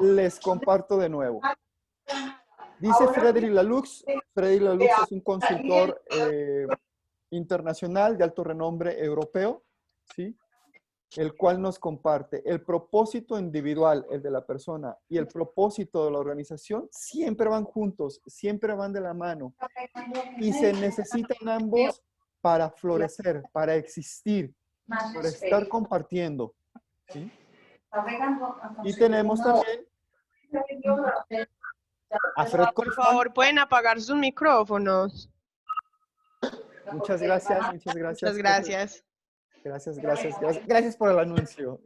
Les comparto de nuevo. Dice Frederic Laloux. Frederic Laloux es un consultor internacional de alto renombre europeo, ¿sí? El cual nos comparte el propósito individual, el de la persona, y el propósito de la organización, siempre van juntos, siempre van de la mano. Y se necesitan ambos para florecer, para existir, para estar compartiendo, ¿sí? Y tenemos también a Fred Por Kaufman. favor, pueden apagar sus micrófonos. Muchas gracias, muchas Muchas gracias. gracias. Gracias por el anuncio.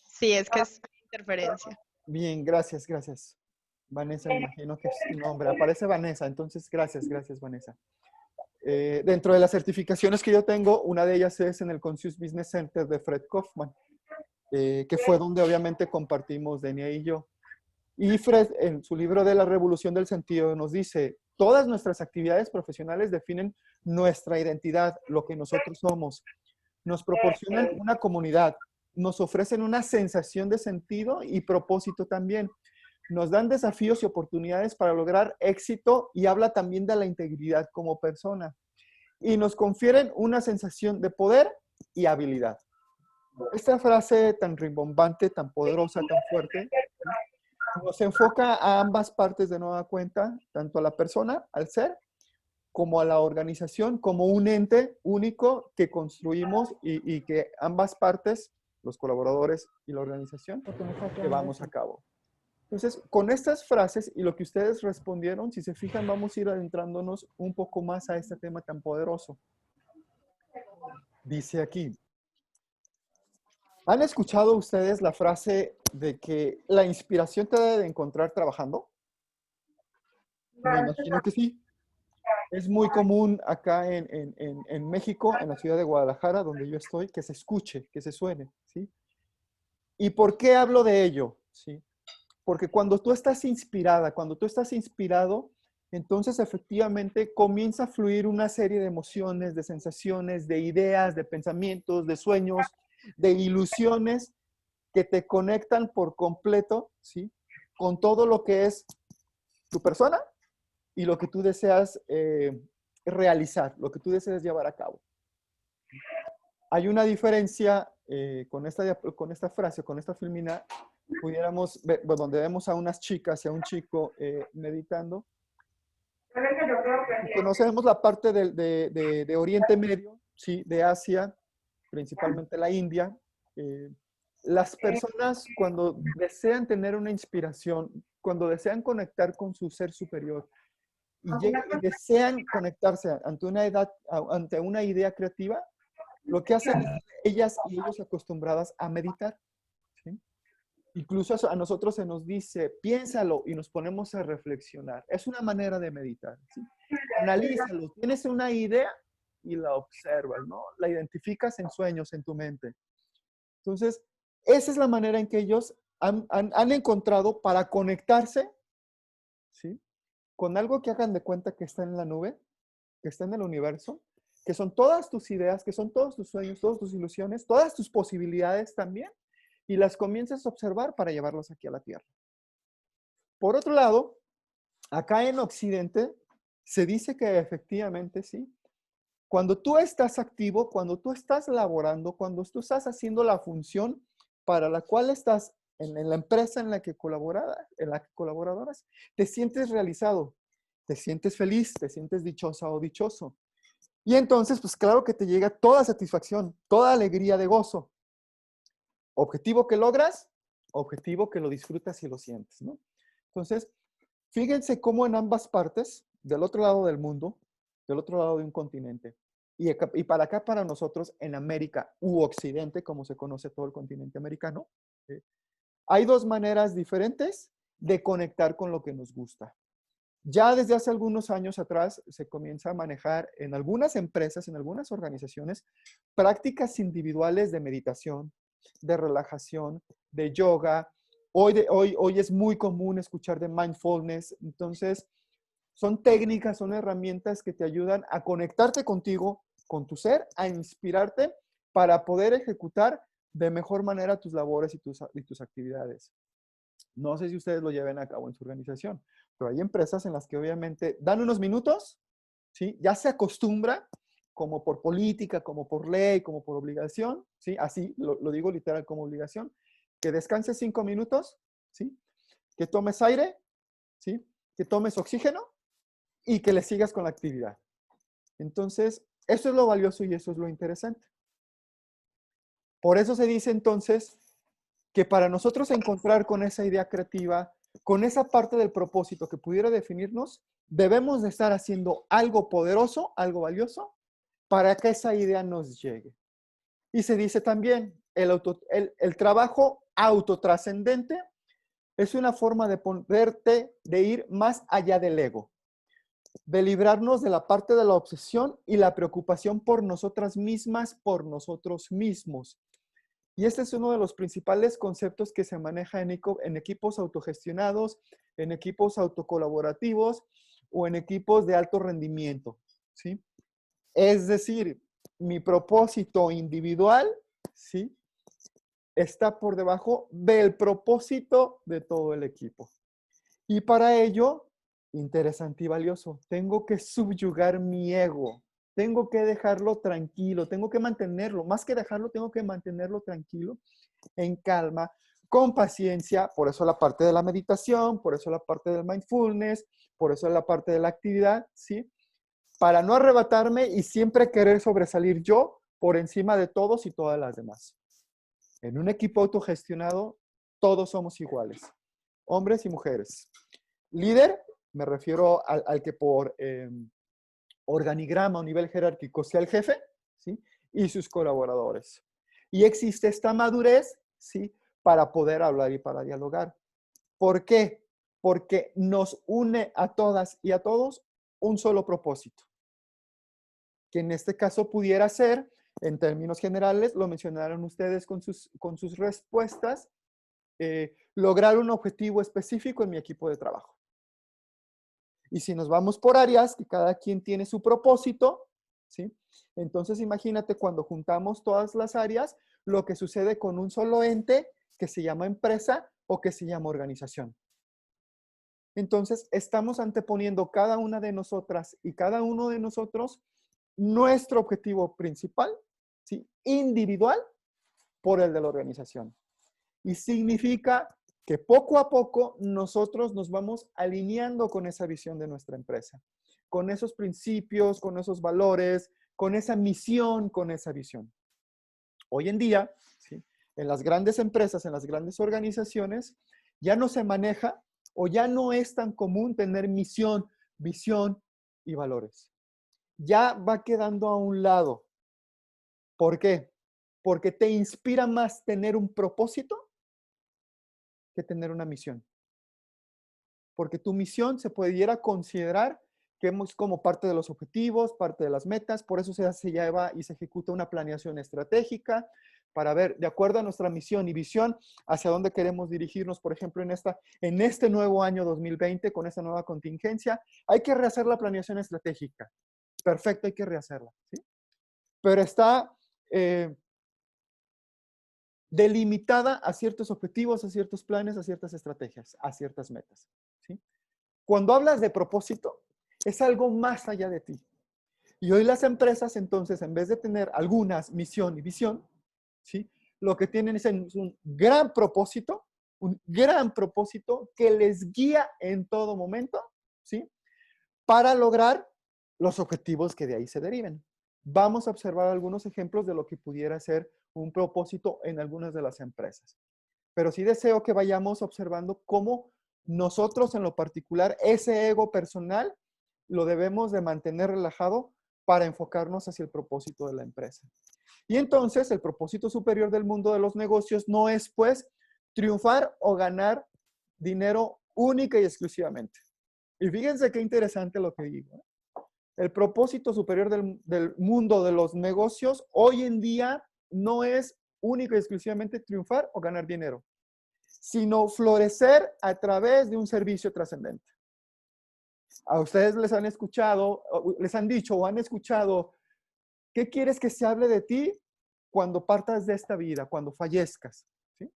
Sí, es que es interferencia. Bien, gracias, gracias. Vanessa, me imagino que es tu nombre. Aparece Vanessa, entonces gracias, Vanessa. Dentro de las certificaciones que yo tengo, una de ellas es en el Conscious Business Center de Fred Kaufman, que fue donde obviamente compartimos Denia y yo. Y Fred, en su libro de La Revolución del Sentido, nos dice, todas nuestras actividades profesionales definen nuestra identidad, lo que nosotros somos. Nos proporcionan una comunidad, nos ofrecen una sensación de sentido y propósito también. Nos dan desafíos y oportunidades para lograr éxito y habla también de la integridad como persona. Y nos confieren una sensación de poder y habilidad. Esta frase tan rimbombante, tan poderosa, tan fuerte, nos enfoca a ambas partes de nueva cuenta, tanto a la persona, al ser, como a la organización, como un ente único que construimos y que ambas partes, los colaboradores y la organización, llevamos a cabo. Entonces, con estas frases y lo que ustedes respondieron, si se fijan, vamos a ir adentrándonos un poco más a este tema tan poderoso. Dice aquí, ¿han escuchado ustedes la frase de que la inspiración te debe de encontrar trabajando? Me imagino que sí. Es muy común acá en México, en la ciudad de Guadalajara, donde yo estoy, que se escuche, que se suene, ¿sí? ¿Y por qué hablo de ello? ¿Sí? Porque cuando tú estás inspirada, cuando tú estás inspirado, entonces efectivamente comienza a fluir una serie de emociones, de sensaciones, de ideas, de pensamientos, de sueños, de ilusiones que te conectan por completo, ¿sí? Con todo lo que es tu persona y lo que tú deseas realizar, lo que tú deseas llevar a cabo. Hay una diferencia con esta frase, con esta filmina, pudiéramos ver, bueno, donde vemos a unas chicas y a un chico meditando. Conocemos la parte de Oriente Medio, ¿sí? De Asia, principalmente la India. Las personas cuando desean tener una inspiración, cuando desean conectar con su ser superior y desean conectarse ante una idea creativa, lo que hacen es ellas y ellos acostumbradas a meditar. ¿Sí? Incluso a nosotros se nos dice, piénsalo y nos ponemos a reflexionar. Es una manera de meditar. ¿Sí? Analízalo, tienes una idea y la observas, ¿no? La identificas en sueños en tu mente. Entonces, esa es la manera en que ellos han encontrado para conectarse, ¿sí? Con algo que hagan de cuenta que está en la nube, que está en el universo, que son todas tus ideas, que son todos tus sueños, todas tus ilusiones, todas tus posibilidades también, y las comienzas a observar para llevarlos aquí a la Tierra. Por otro lado, acá en Occidente se dice que efectivamente, sí, cuando tú estás activo, cuando tú estás laborando, cuando tú estás haciendo la función para la cual estás en la empresa en la que colaboradoras, te sientes realizado, te sientes feliz, te sientes dichosa o dichoso. Y entonces, pues claro que te llega toda satisfacción, toda alegría de gozo. Objetivo que logras, objetivo que lo disfrutas y lo sientes, ¿no? Entonces, fíjense cómo en ambas partes, del otro lado del mundo, del otro lado de un continente, y para acá, para nosotros, en América u Occidente, como se conoce todo el continente americano, ¿sí? Hay dos maneras diferentes de conectar con lo que nos gusta. Ya desde hace algunos años atrás se comienza a manejar en algunas empresas, en algunas organizaciones, prácticas individuales de meditación, de relajación, de yoga. Hoy es muy común escuchar de mindfulness. Entonces, son técnicas, son herramientas que te ayudan a conectarte contigo, con tu ser, a inspirarte para poder ejecutar de mejor manera tus labores y tus actividades. No sé si ustedes lo lleven a cabo en su organización, pero hay empresas en las que obviamente dan unos minutos, ¿sí? Ya se acostumbra, como por política, como por ley, como por obligación, ¿sí? Así lo digo literal como obligación, que descanses 5 minutos, ¿sí? Que tomes aire, ¿sí? Que tomes oxígeno y que le sigas con la actividad. Entonces, eso es lo valioso y eso es lo interesante. Por eso se dice entonces que para nosotros encontrar con esa idea creativa, con esa parte del propósito que pudiera definirnos, debemos de estar haciendo algo poderoso, algo valioso, para que esa idea nos llegue. Y se dice también, el trabajo autotrascendente es una forma de ir más allá del ego, de librarnos de la parte de la obsesión y la preocupación por nosotras mismas, por nosotros mismos. Y este es uno de los principales conceptos que se maneja en equipos autogestionados, en equipos autocolaborativos o en equipos de alto rendimiento, ¿sí? Es decir, mi propósito individual, ¿sí? Está por debajo del propósito de todo el equipo. Y para ello, interesante y valioso, tengo que subyugar mi ego, tengo que dejarlo tranquilo, tengo que mantenerlo, más que dejarlo, tengo que mantenerlo tranquilo, en calma, con paciencia, por eso la parte de la meditación, por eso la parte del mindfulness, por eso la parte de la actividad, ¿sí? Para no arrebatarme y siempre querer sobresalir yo por encima de todos y todas las demás. En un equipo autogestionado, todos somos iguales, hombres y mujeres. Líder, me refiero al que por organigrama o nivel jerárquico sea el jefe, ¿sí? Y sus colaboradores. Y existe esta madurez, ¿sí? Para poder hablar y para dialogar. ¿Por qué? Porque nos une a todas y a todos un solo propósito, que en este caso pudiera ser, en términos generales, lo mencionaron ustedes con sus respuestas, lograr un objetivo específico en mi equipo de trabajo. Y si nos vamos por áreas, que cada quien tiene su propósito, ¿sí? Entonces imagínate cuando juntamos todas las áreas, lo que sucede con un solo ente que se llama empresa o que se llama organización. Entonces estamos anteponiendo cada una de nosotras y cada uno de nosotros nuestro objetivo principal, ¿sí? Individual, por el de la organización. Y significa que poco a poco nosotros nos vamos alineando con esa visión de nuestra empresa, con esos principios, con esos valores, con esa misión, con esa visión. Hoy en día, ¿sí? En las grandes empresas, en las grandes organizaciones, ya no se maneja o ya no es tan común tener misión, visión y valores. Ya va quedando a un lado. ¿Por qué? Porque te inspira más tener un propósito que tener una misión. Porque tu misión se pudiera considerar que es como parte de los objetivos, parte de las metas, por eso se lleva y se ejecuta una planeación estratégica para ver, de acuerdo a nuestra misión y visión, hacia dónde queremos dirigirnos, por ejemplo, en este nuevo año 2020, con esta nueva contingencia, hay que rehacer la planeación estratégica. Perfecto, hay que rehacerla, ¿sí? Pero está delimitada a ciertos objetivos, a ciertos planes, a ciertas estrategias, a ciertas metas, ¿sí? Cuando hablas de propósito, es algo más allá de ti. Y hoy las empresas, entonces, en vez de tener algunas misión y visión, ¿sí? Lo que tienen es un gran propósito que les guía en todo momento, ¿sí? Para lograr los objetivos que de ahí se deriven. Vamos a observar algunos ejemplos de lo que pudiera ser un propósito en algunas de las empresas. Pero sí deseo que vayamos observando cómo nosotros en lo particular, ese ego personal, lo debemos de mantener relajado para enfocarnos hacia el propósito de la empresa. Y entonces el propósito superior del mundo de los negocios no es pues triunfar o ganar dinero única y exclusivamente. Y fíjense qué interesante lo que digo. El propósito superior del mundo de los negocios hoy en día no es único y exclusivamente triunfar o ganar dinero, sino florecer a través de un servicio trascendente. A ustedes les han escuchado, les han dicho o han escuchado, ¿qué quieres que se hable de ti cuando partas de esta vida, cuando fallezcas? ¿Sí?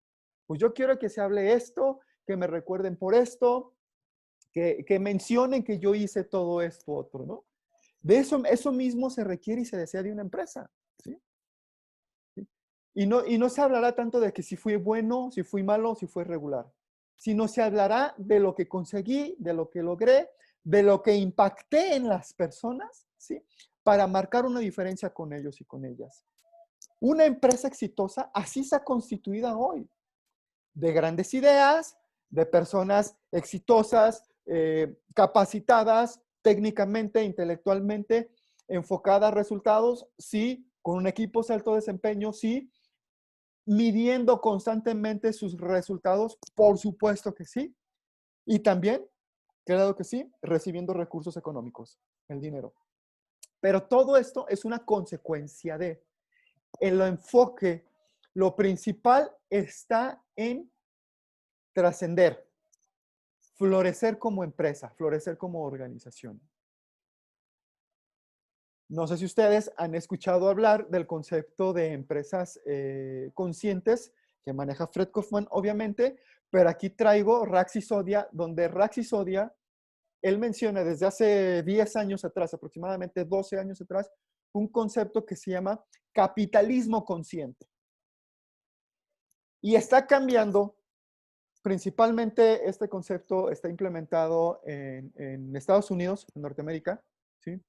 Pues yo quiero que se hable esto, que me recuerden por esto, que mencionen que yo hice todo esto otro, ¿no? De eso mismo se requiere y se desea de una empresa, ¿sí? ¿Sí? Y no se hablará tanto de que si fui bueno, si fui malo, si fue regular, sino se hablará de lo que conseguí, de lo que logré, de lo que impacté en las personas, ¿sí? Para marcar una diferencia con ellos y con ellas. Una empresa exitosa así está constituida hoy, de grandes ideas, de personas exitosas, capacitadas técnicamente, intelectualmente, enfocadas a resultados, sí, con un equipo de alto desempeño, sí, midiendo constantemente sus resultados, por supuesto que sí, y también, claro que sí, recibiendo recursos económicos, el dinero. Pero todo esto es una consecuencia de el enfoque. Lo principal está en trascender, florecer como empresa, florecer como organización. No sé si ustedes han escuchado hablar del concepto de empresas conscientes que maneja Fred Kaufman, obviamente, pero aquí traigo Raxisodia, donde Raxisodia, él menciona desde hace 10 años atrás, aproximadamente 12 años atrás, un concepto que se llama capitalismo consciente. Y está cambiando. Principalmente este concepto está implementado en Estados Unidos, en Norteamérica, ¿sí?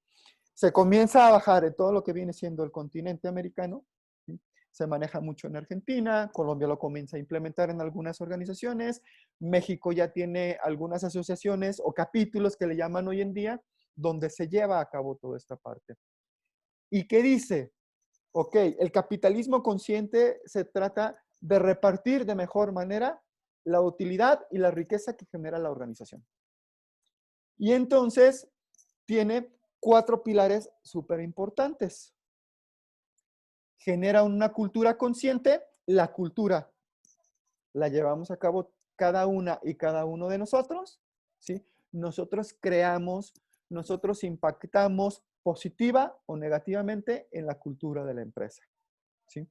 Se comienza a bajar en todo lo que viene siendo el continente americano, ¿sí? Se maneja mucho en Argentina, Colombia lo comienza a implementar en algunas organizaciones, México ya tiene algunas asociaciones o capítulos que le llaman hoy en día, donde se lleva a cabo toda esta parte. ¿Y qué dice? Ok, el capitalismo consciente se trata de repartir de mejor manera la utilidad y la riqueza que genera la organización. Y entonces tiene 4 pilares súper importantes. Genera una cultura consciente. La cultura la llevamos a cabo cada una y cada uno de nosotros, ¿sí? Nosotros creamos, nosotros impactamos positiva o negativamente en la cultura de la empresa, ¿sí?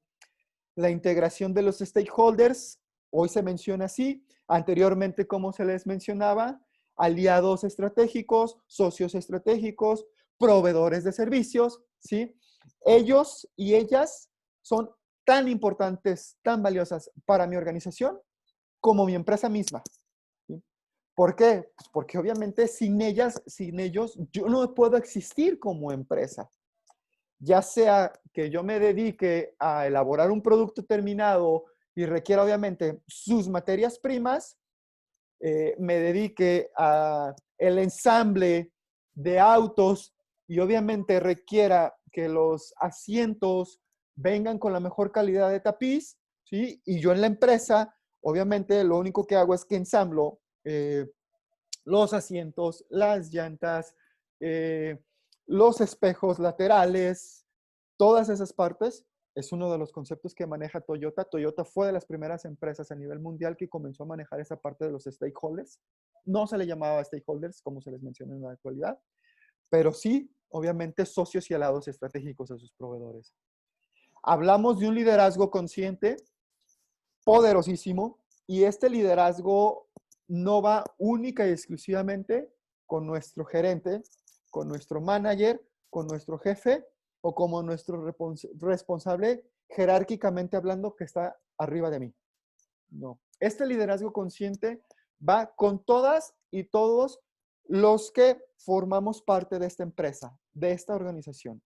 La integración de los stakeholders, hoy se menciona así, anteriormente como se les mencionaba, aliados estratégicos, socios estratégicos, proveedores de servicios, ¿sí? Ellos y ellas son tan importantes, tan valiosas para mi organización como mi empresa misma, ¿sí? ¿Por qué? Pues porque obviamente sin ellas, sin ellos, yo no puedo existir como empresa. Ya sea que yo me dedique a elaborar un producto terminado y requiera obviamente sus materias primas, me dedique a el ensamble de autos y obviamente requiera que los asientos vengan con la mejor calidad de tapiz, ¿sí? Y yo en la empresa, obviamente lo único que hago es que ensamblo los asientos, las llantas, los espejos laterales, todas esas partes. Es uno de los conceptos que maneja Toyota. Toyota fue de las primeras empresas a nivel mundial que comenzó a manejar esa parte de los stakeholders. No se le llamaba stakeholders como se les menciona en la actualidad, pero sí, obviamente, socios y aliados estratégicos a sus proveedores. Hablamos de un liderazgo consciente, poderosísimo, y este liderazgo no va única y exclusivamente con nuestro gerente, con nuestro manager, con nuestro jefe o como nuestro responsable jerárquicamente hablando que está arriba de mí. No. Este liderazgo consciente va con todas y todos los que formamos parte de esta empresa, de esta organización.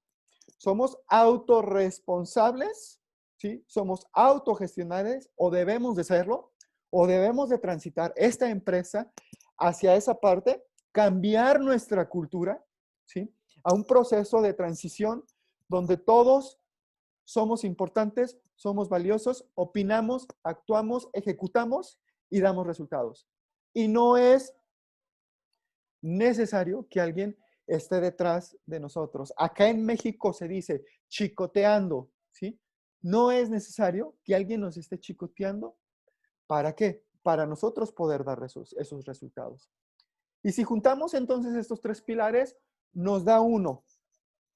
Somos autorresponsables, ¿sí? Somos autogestionables o debemos de serlo, o debemos de transitar esta empresa hacia esa parte, cambiar nuestra cultura, ¿sí? A un proceso de transición donde todos somos importantes, somos valiosos, opinamos, actuamos, ejecutamos y damos resultados. Y no es necesario que alguien esté detrás de nosotros. Acá en México se dice chicoteando, ¿sí? No es necesario que alguien nos esté chicoteando. ¿Para qué? Para nosotros poder dar esos resultados. Y si juntamos entonces estos 3 pilares, nos da uno,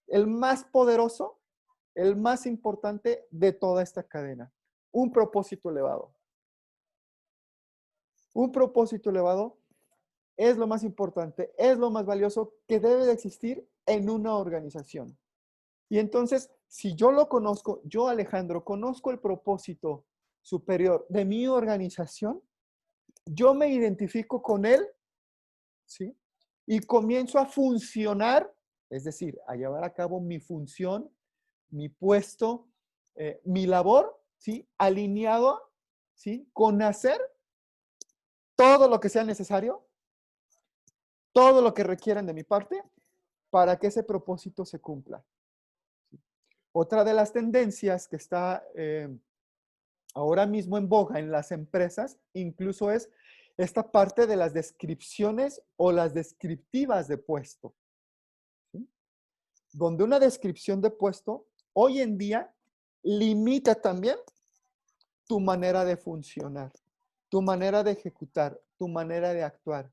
el más poderoso, el más importante de toda esta cadena. Un propósito elevado. Un propósito elevado es lo más importante, es lo más valioso que debe de existir en una organización. Y entonces, si yo lo conozco, yo Alejandro, conozco el propósito superior de mi organización, yo me identifico con él, ¿sí? Y comienzo a funcionar, es decir, a llevar a cabo mi función, mi puesto, mi labor, ¿sí? Alineado, ¿sí? Con hacer todo lo que sea necesario, todo lo que requieran de mi parte para que ese propósito se cumpla. Otra de las tendencias que está ahora mismo en boga en las empresas, incluso es esta parte de las descripciones o las descriptivas de puesto, ¿sí? Donde una descripción de puesto hoy en día limita también tu manera de funcionar, tu manera de ejecutar, tu manera de actuar.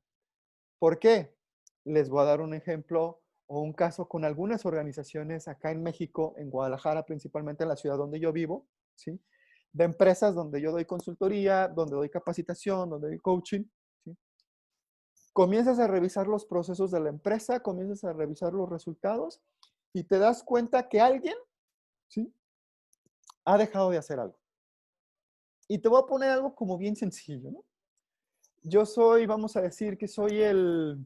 ¿Por qué? Les voy a dar un ejemplo o un caso con algunas organizaciones acá en México, en Guadalajara, principalmente en la ciudad donde yo vivo, ¿sí? De empresas donde yo doy consultoría, donde doy capacitación, donde doy coaching, ¿sí? Comienzas a revisar los procesos de la empresa, comienzas a revisar los resultados y te das cuenta que alguien, ¿sí? Ha dejado de hacer algo. Y te voy a poner algo como bien sencillo, ¿no? Yo soy, vamos a decir que soy el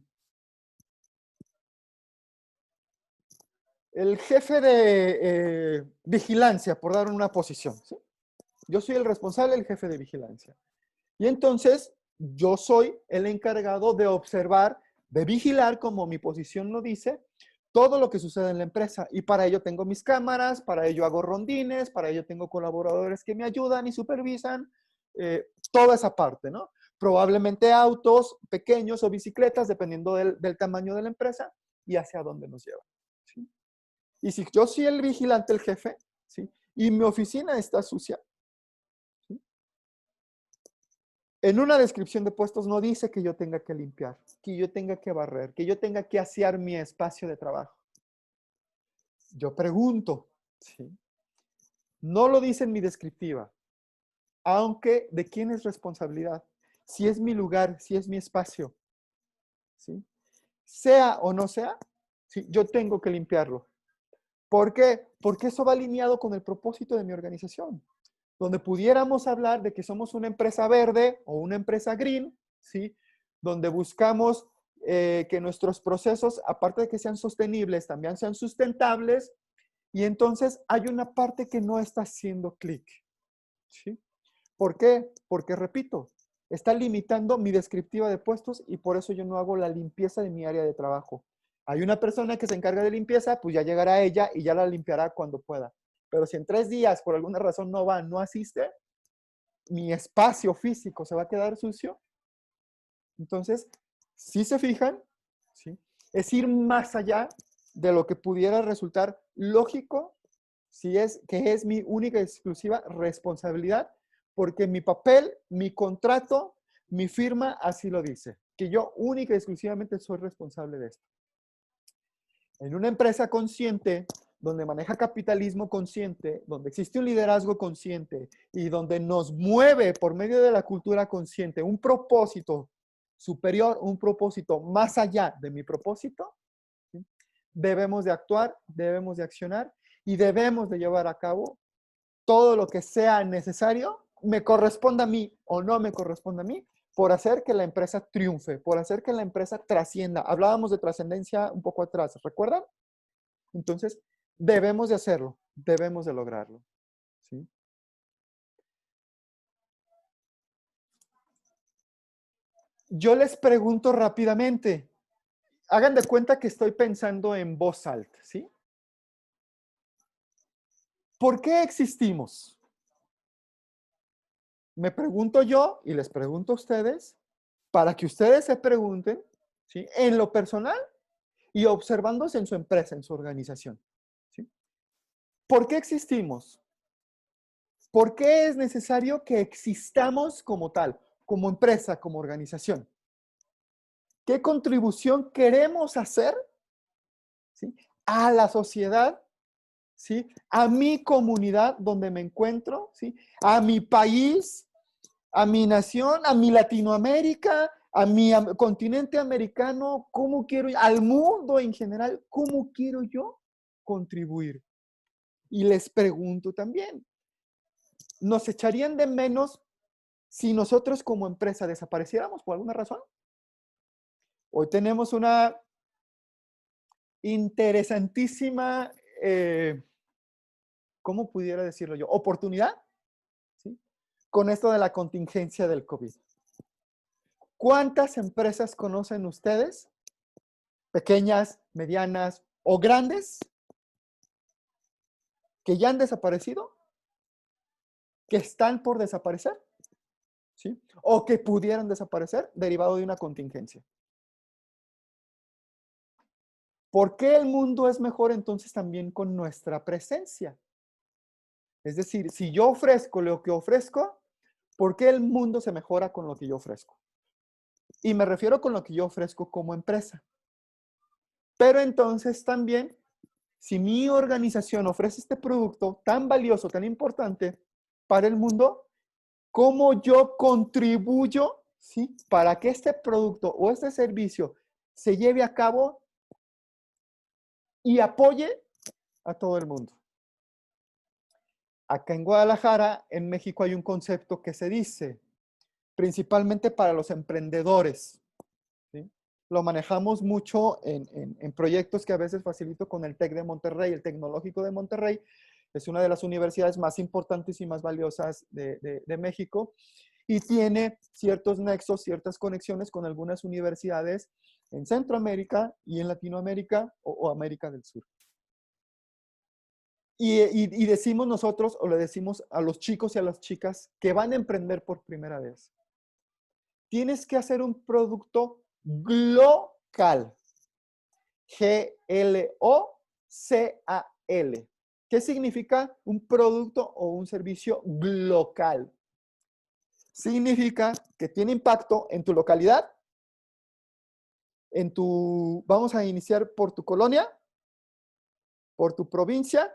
jefe de vigilancia, por dar una posición, ¿sí? Yo soy el responsable, el jefe de vigilancia. Y entonces, yo soy el encargado de observar, de vigilar, como mi posición lo dice, todo lo que sucede en la empresa. Y para ello tengo mis cámaras, para ello hago rondines, para ello tengo colaboradores que me ayudan y supervisan, toda esa parte, ¿no? Probablemente autos pequeños o bicicletas, dependiendo del tamaño de la empresa y hacia dónde nos lleva, ¿sí? Y si yo soy el vigilante, el jefe, ¿sí? Y mi oficina está sucia, ¿sí? En una descripción de puestos no dice que yo tenga que limpiar, que yo tenga que barrer, que yo tenga que asear mi espacio de trabajo. Yo pregunto, ¿sí? No lo dice en mi descriptiva, aunque ¿de quién es responsabilidad? Si es mi lugar, si es mi espacio, ¿sí? Sea o no sea, ¿sí? Yo tengo que limpiarlo. ¿Por qué? Porque eso va alineado con el propósito de mi organización, donde pudiéramos hablar de que somos una empresa verde o una empresa green, ¿sí? Donde buscamos que nuestros procesos, aparte de que sean sostenibles, también sean sustentables, y entonces hay una parte que no está haciendo clic, ¿sí? ¿Por qué? Porque, repito, está limitando mi descriptiva de puestos y por eso yo no hago la limpieza de mi área de trabajo. Hay una persona que se encarga de limpieza, pues ya llegará ella y ya la limpiará cuando pueda. Pero si en 3 días por alguna razón no va, no asiste, mi espacio físico se va a quedar sucio. Entonces, si se fijan, ¿sí? Es ir más allá de lo que pudiera resultar lógico, si es que es mi única y exclusiva responsabilidad, porque mi papel, mi contrato, mi firma así lo dice, que yo única y exclusivamente soy responsable de esto. En una empresa consciente, donde maneja capitalismo consciente, donde existe un liderazgo consciente y donde nos mueve por medio de la cultura consciente un propósito superior, un propósito más allá de mi propósito, ¿sí? Debemos de actuar, debemos de accionar y debemos de llevar a cabo todo lo que sea necesario, me corresponda a mí o no me corresponda a mí, por hacer que la empresa triunfe, por hacer que la empresa trascienda. Hablábamos de trascendencia un poco atrás, ¿recuerdan? Entonces, debemos de hacerlo, debemos de lograrlo, ¿sí? Yo les pregunto rápidamente, hagan de cuenta que estoy pensando en voz alta, ¿sí? ¿Por qué existimos? Me pregunto yo y les pregunto a ustedes, para que ustedes se pregunten, ¿sí? En lo personal y observándose en su empresa, en su organización, ¿sí? ¿Por qué existimos? ¿Por qué es necesario que existamos como tal, como empresa, como organización? ¿Qué contribución queremos hacer, ¿sí? A la sociedad, ¿sí? A mi comunidad donde me encuentro, ¿sí? A mi país, a mi nación, a mi Latinoamérica, a mi continente americano, ¿cómo quiero, al mundo en general, cómo quiero yo contribuir? Y les pregunto también, ¿nos echarían de menos si nosotros como empresa desapareciéramos por alguna razón? Hoy tenemos una interesantísima, ¿cómo pudiera decirlo yo? Oportunidad, ¿sí? Con esto de la contingencia del COVID. ¿Cuántas empresas conocen ustedes? Pequeñas, medianas o grandes, que ya han desaparecido, que están por desaparecer, ¿sí? O que pudieran desaparecer derivado de una contingencia. ¿Por qué el mundo es mejor entonces también con nuestra presencia? Es decir, si yo ofrezco lo que ofrezco, ¿por qué el mundo se mejora con lo que yo ofrezco? Y me refiero con lo que yo ofrezco como empresa. Pero entonces también, si mi organización ofrece este producto tan valioso, tan importante para el mundo, ¿cómo yo contribuyo, ¿sí?, para que este producto o este servicio se lleve a cabo y apoye a todo el mundo? Acá en Guadalajara, en México, hay un concepto que se dice, principalmente para los emprendedores, ¿sí? Lo manejamos mucho en proyectos que a veces facilito con el TEC de Monterrey, el Tecnológico de Monterrey. Es una de las universidades más importantes y más valiosas de México y tiene ciertos nexos, ciertas conexiones con algunas universidades en Centroamérica y en Latinoamérica o América del Sur. Y decimos nosotros, o le decimos a los chicos y a las chicas que van a emprender por primera vez, tienes que hacer un producto glocal. G-L-O-C-A-L. ¿Qué significa un producto o un servicio glocal? Significa que tiene impacto en tu localidad, vamos a iniciar por tu colonia, por tu provincia,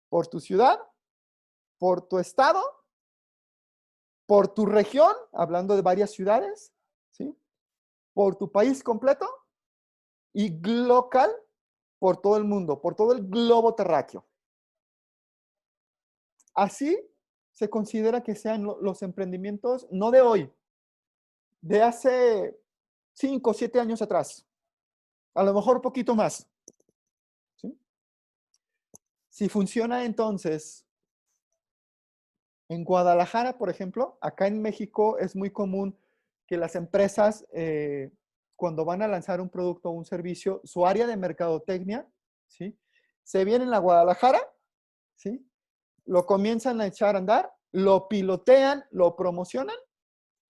por tu ciudad, por tu estado, por tu región, hablando de varias ciudades, ¿sí?, por tu país completo y local por todo el mundo, por todo el globo terráqueo. Así se considera que sean los emprendimientos, no de hoy, de hace 5 o 7 años atrás, a lo mejor un poquito más, ¿sí? Si funciona entonces, en Guadalajara, por ejemplo, acá en México es muy común que las empresas, cuando van a lanzar un producto o un servicio, su área de mercadotecnia, ¿sí?, se vienen a Guadalajara, ¿sí?, lo comienzan a echar a andar, lo pilotean, lo promocionan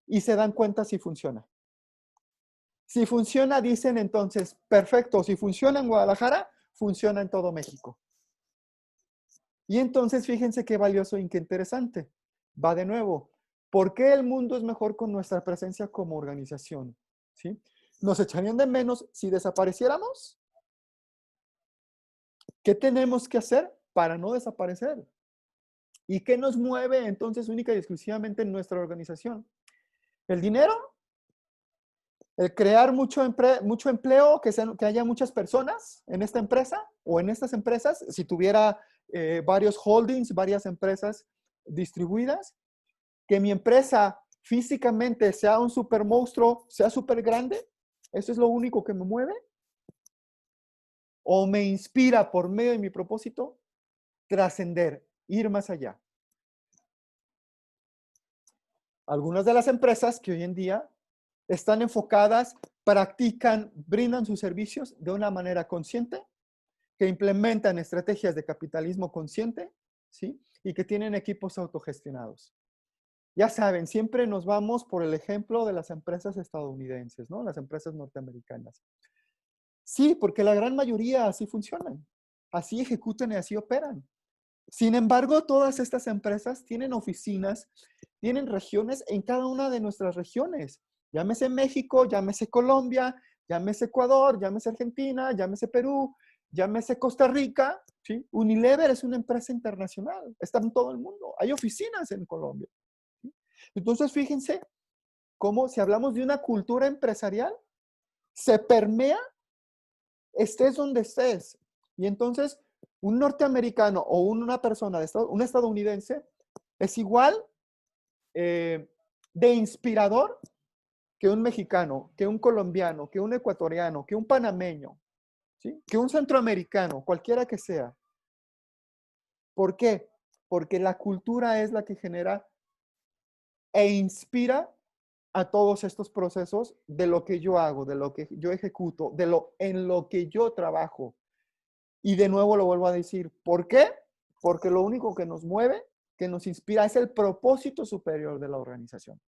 y se dan cuenta si funciona. Si funciona, dicen entonces, perfecto, si funciona en Guadalajara, funciona en todo México. Y entonces fíjense qué valioso y qué interesante. Va de nuevo. ¿Por qué el mundo es mejor con nuestra presencia como organización? ¿Sí? ¿Nos echarían de menos si desapareciéramos? ¿Qué tenemos que hacer para no desaparecer? ¿Y qué nos mueve entonces única y exclusivamente en nuestra organización? ¿El dinero? ¿El crear mucho empleo, que haya muchas personas en esta empresa o en estas empresas? Si tuviera varios holdings, varias empresas distribuidas, que mi empresa físicamente sea un super monstruo, sea súper grande, ¿eso es lo único que me mueve? ¿O me inspira por medio de mi propósito trascender, ir más allá? Algunas de las empresas que hoy en día están enfocadas, practican, brindan sus servicios de una manera consciente, que implementan estrategias de capitalismo consciente, ¿sí?, y que tienen equipos autogestionados. Ya saben, siempre nos vamos por el ejemplo de las empresas estadounidenses, ¿no?, las empresas norteamericanas. Sí, porque la gran mayoría así funcionan, así ejecutan y así operan. Sin embargo, todas estas empresas tienen oficinas, tienen regiones en cada una de nuestras regiones. Llámese México, llámese Colombia, llámese Ecuador, llámese Argentina, llámese Perú, llámese Costa Rica, ¿sí? Unilever es una empresa internacional, está en todo el mundo. Hay oficinas en Colombia, ¿sí? Entonces, fíjense cómo si hablamos de una cultura empresarial, se permea, estés donde estés. Y entonces, un norteamericano o una persona, un estadounidense, es igual de inspirador que un mexicano, que un colombiano, que un ecuatoriano, que un panameño, ¿sí? Que un centroamericano, cualquiera que sea. ¿Por qué? Porque la cultura es la que genera e inspira a todos estos procesos de lo que yo hago, de lo que yo ejecuto, en lo que yo trabajo. Y de nuevo lo vuelvo a decir, ¿por qué? Porque lo único que nos mueve, que nos inspira, es el propósito superior de la organización.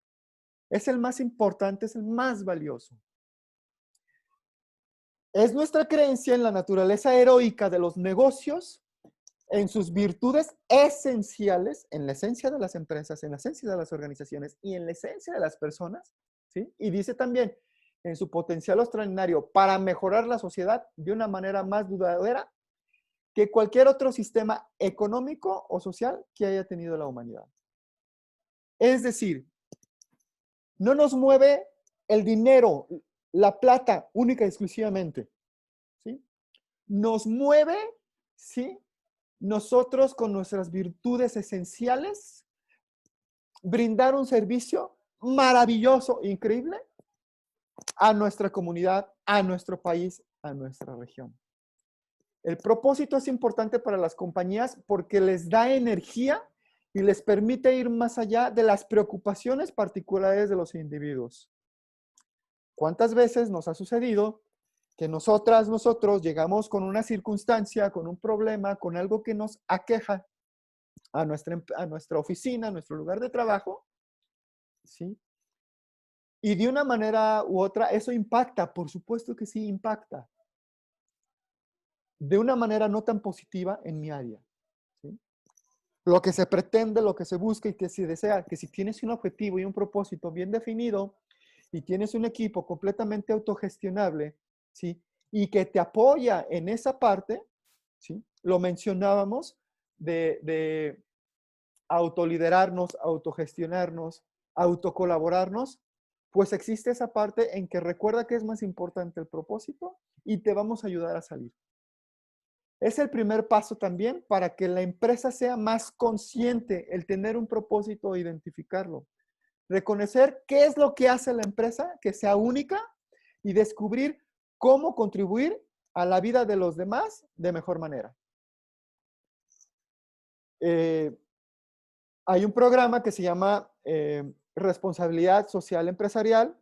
Es el más importante, es el más valioso. Es nuestra creencia en la naturaleza heroica de los negocios, en sus virtudes esenciales, en la esencia de las empresas, en la esencia de las organizaciones y en la esencia de las personas, ¿sí? Y dice también, en su potencial extraordinario para mejorar la sociedad de una manera más duradera que cualquier otro sistema económico o social que haya tenido la humanidad. Es decir, no nos mueve el dinero, la plata, única y exclusivamente, ¿sí? Nos mueve, ¿sí? Nosotros con nuestras virtudes esenciales, brindar un servicio maravilloso, increíble, a nuestra comunidad, a nuestro país, a nuestra región. El propósito es importante para las compañías porque les da energía y les permite ir más allá de las preocupaciones particulares de los individuos. ¿Cuántas veces nos ha sucedido que nosotros llegamos con una circunstancia, con un problema, con algo que nos aqueja a nuestra oficina, a nuestro lugar de trabajo, ¿sí? Y de una manera u otra, eso impacta, por supuesto que sí impacta, de una manera no tan positiva en mi área, ¿sí? Lo que se pretende, lo que se busca y que se desea, que si tienes un objetivo y un propósito bien definido y tienes un equipo completamente autogestionable, ¿sí? Y que te apoya en esa parte, ¿sí? Lo mencionábamos de autoliderarnos, autogestionarnos, autocolaborarnos, pues existe esa parte en que recuerda que es más importante el propósito y te vamos a ayudar a salir. Es el primer paso también para que la empresa sea más consciente, el tener un propósito, identificarlo. Reconocer qué es lo que hace la empresa, que sea única y descubrir cómo contribuir a la vida de los demás de mejor manera. Hay un programa que se llama Responsabilidad Social Empresarial,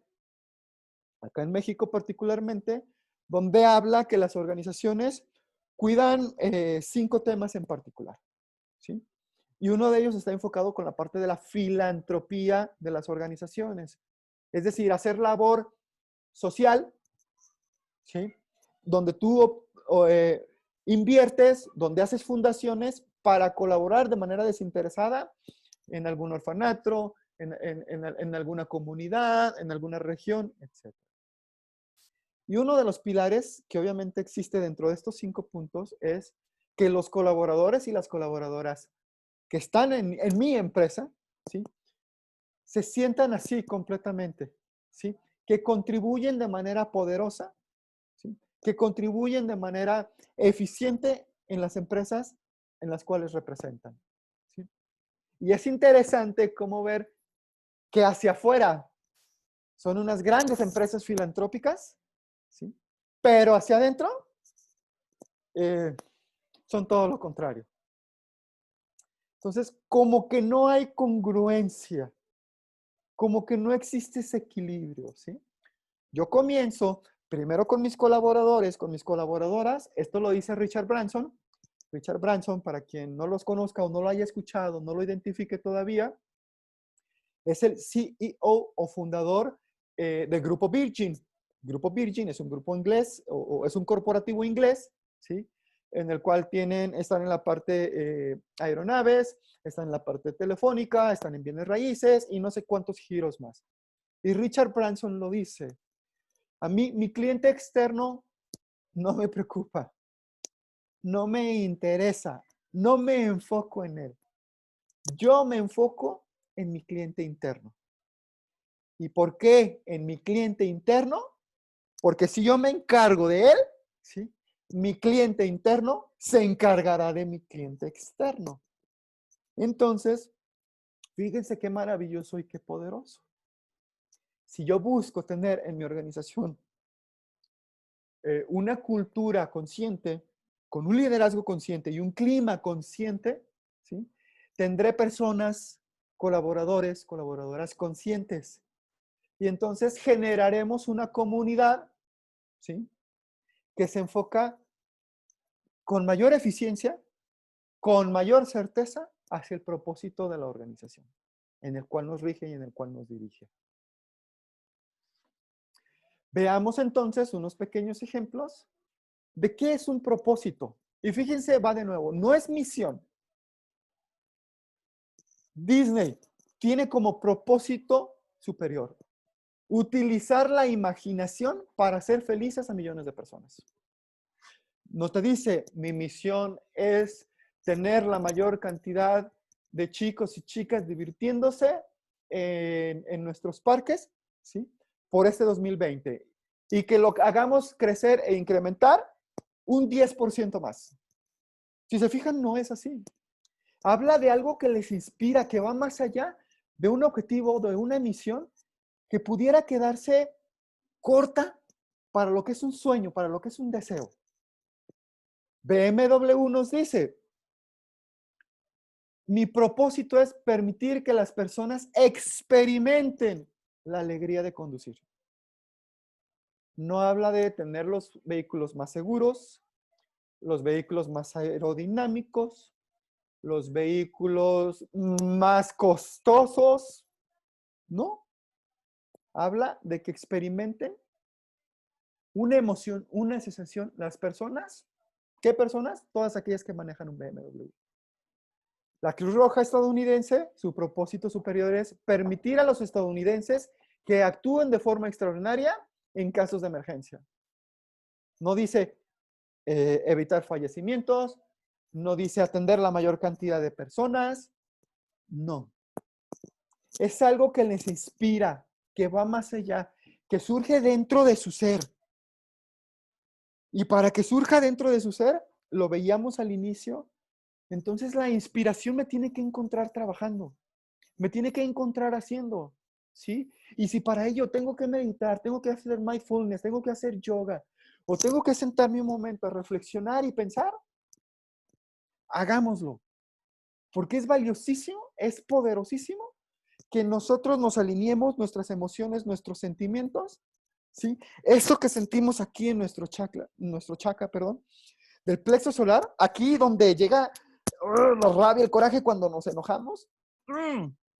acá en México particularmente, donde habla que las organizaciones cuidan 5 temas en particular, ¿sí? Y uno de ellos está enfocado con la parte de la filantropía de las organizaciones, es decir, hacer labor social, ¿sí? Donde tú inviertes, donde haces fundaciones para colaborar de manera desinteresada en algún orfanato, en alguna comunidad, en alguna región, etc. Y uno de los pilares que obviamente existe dentro de estos 5 puntos es que los colaboradores y las colaboradoras que están en mi empresa, ¿sí? Se sientan así completamente, ¿sí? Que contribuyen de manera poderosa, ¿sí? Que contribuyen de manera eficiente en las empresas en las cuales representan, ¿sí? Y es interesante cómo ver que hacia afuera son unas grandes empresas filantrópicas, ¿sí? Pero hacia adentro son todo lo contrario. Entonces, como que no hay congruencia, como que no existe ese equilibrio, ¿sí? Yo comienzo primero con mis colaboradores, con mis colaboradoras. Esto lo dice Richard Branson. Richard Branson, para quien no los conozca o no lo haya escuchado, no lo identifique todavía, es el CEO o fundador del Grupo Virgin. Grupo Virgin es un grupo inglés o es un corporativo inglés, ¿sí? En el cual están en la parte aeronaves, están en la parte telefónica, están en bienes raíces y no sé cuántos giros más. Y Richard Branson lo dice, a mí mi cliente externo no me preocupa, no me interesa, no me enfoco en él. Yo me enfoco en mi cliente interno. ¿Y por qué en mi cliente interno? Porque si yo me encargo de él, ¿sí? Mi cliente interno se encargará de mi cliente externo. Entonces, fíjense qué maravilloso y qué poderoso. Si yo busco tener en mi organización una cultura consciente, con un liderazgo consciente y un clima consciente, ¿sí? Tendré personas, colaboradores, colaboradoras conscientes. Y entonces generaremos una comunidad, ¿sí? Que se enfoca con mayor eficiencia, con mayor certeza hacia el propósito de la organización, en el cual nos rige y en el cual nos dirige. Veamos entonces unos pequeños ejemplos de qué es un propósito. Y fíjense, va de nuevo, no es misión. Disney tiene como propósito superior utilizar la imaginación para hacer felices a millones de personas. No te dice, mi misión es tener la mayor cantidad de chicos y chicas divirtiéndose en nuestros parques, ¿sí? Por este 2020. Y que lo hagamos crecer e incrementar un 10% más. Si se fijan, no es así. Habla de algo que les inspira, que va más allá de un objetivo, de una misión que pudiera quedarse corta para lo que es un sueño, para lo que es un deseo. BMW nos dice, mi propósito es permitir que las personas experimenten la alegría de conducir. No habla de tener los vehículos más seguros, los vehículos más aerodinámicos, los vehículos más costosos. No. Habla de que experimenten una emoción, una sensación. Las personas, ¿qué personas? Todas aquellas que manejan un BMW. La Cruz Roja estadounidense, su propósito superior es permitir a los estadounidenses que actúen de forma extraordinaria en casos de emergencia. No dice evitar fallecimientos, no dice atender la mayor cantidad de personas, no. Es algo que les inspira, que va más allá, que surge dentro de su ser. Y para que surja dentro de su ser, lo veíamos al inicio, entonces la inspiración me tiene que encontrar trabajando, me tiene que encontrar haciendo, ¿sí? Y si para ello tengo que meditar, tengo que hacer mindfulness, tengo que hacer yoga, o tengo que sentarme un momento a reflexionar y pensar, hagámoslo, porque es valiosísimo, es poderosísimo que nosotros nos alineemos nuestras emociones, nuestros sentimientos, ¿sí? Eso que sentimos aquí en nuestro chakra, perdón, del plexo solar, aquí donde llega la rabia, el coraje cuando nos enojamos,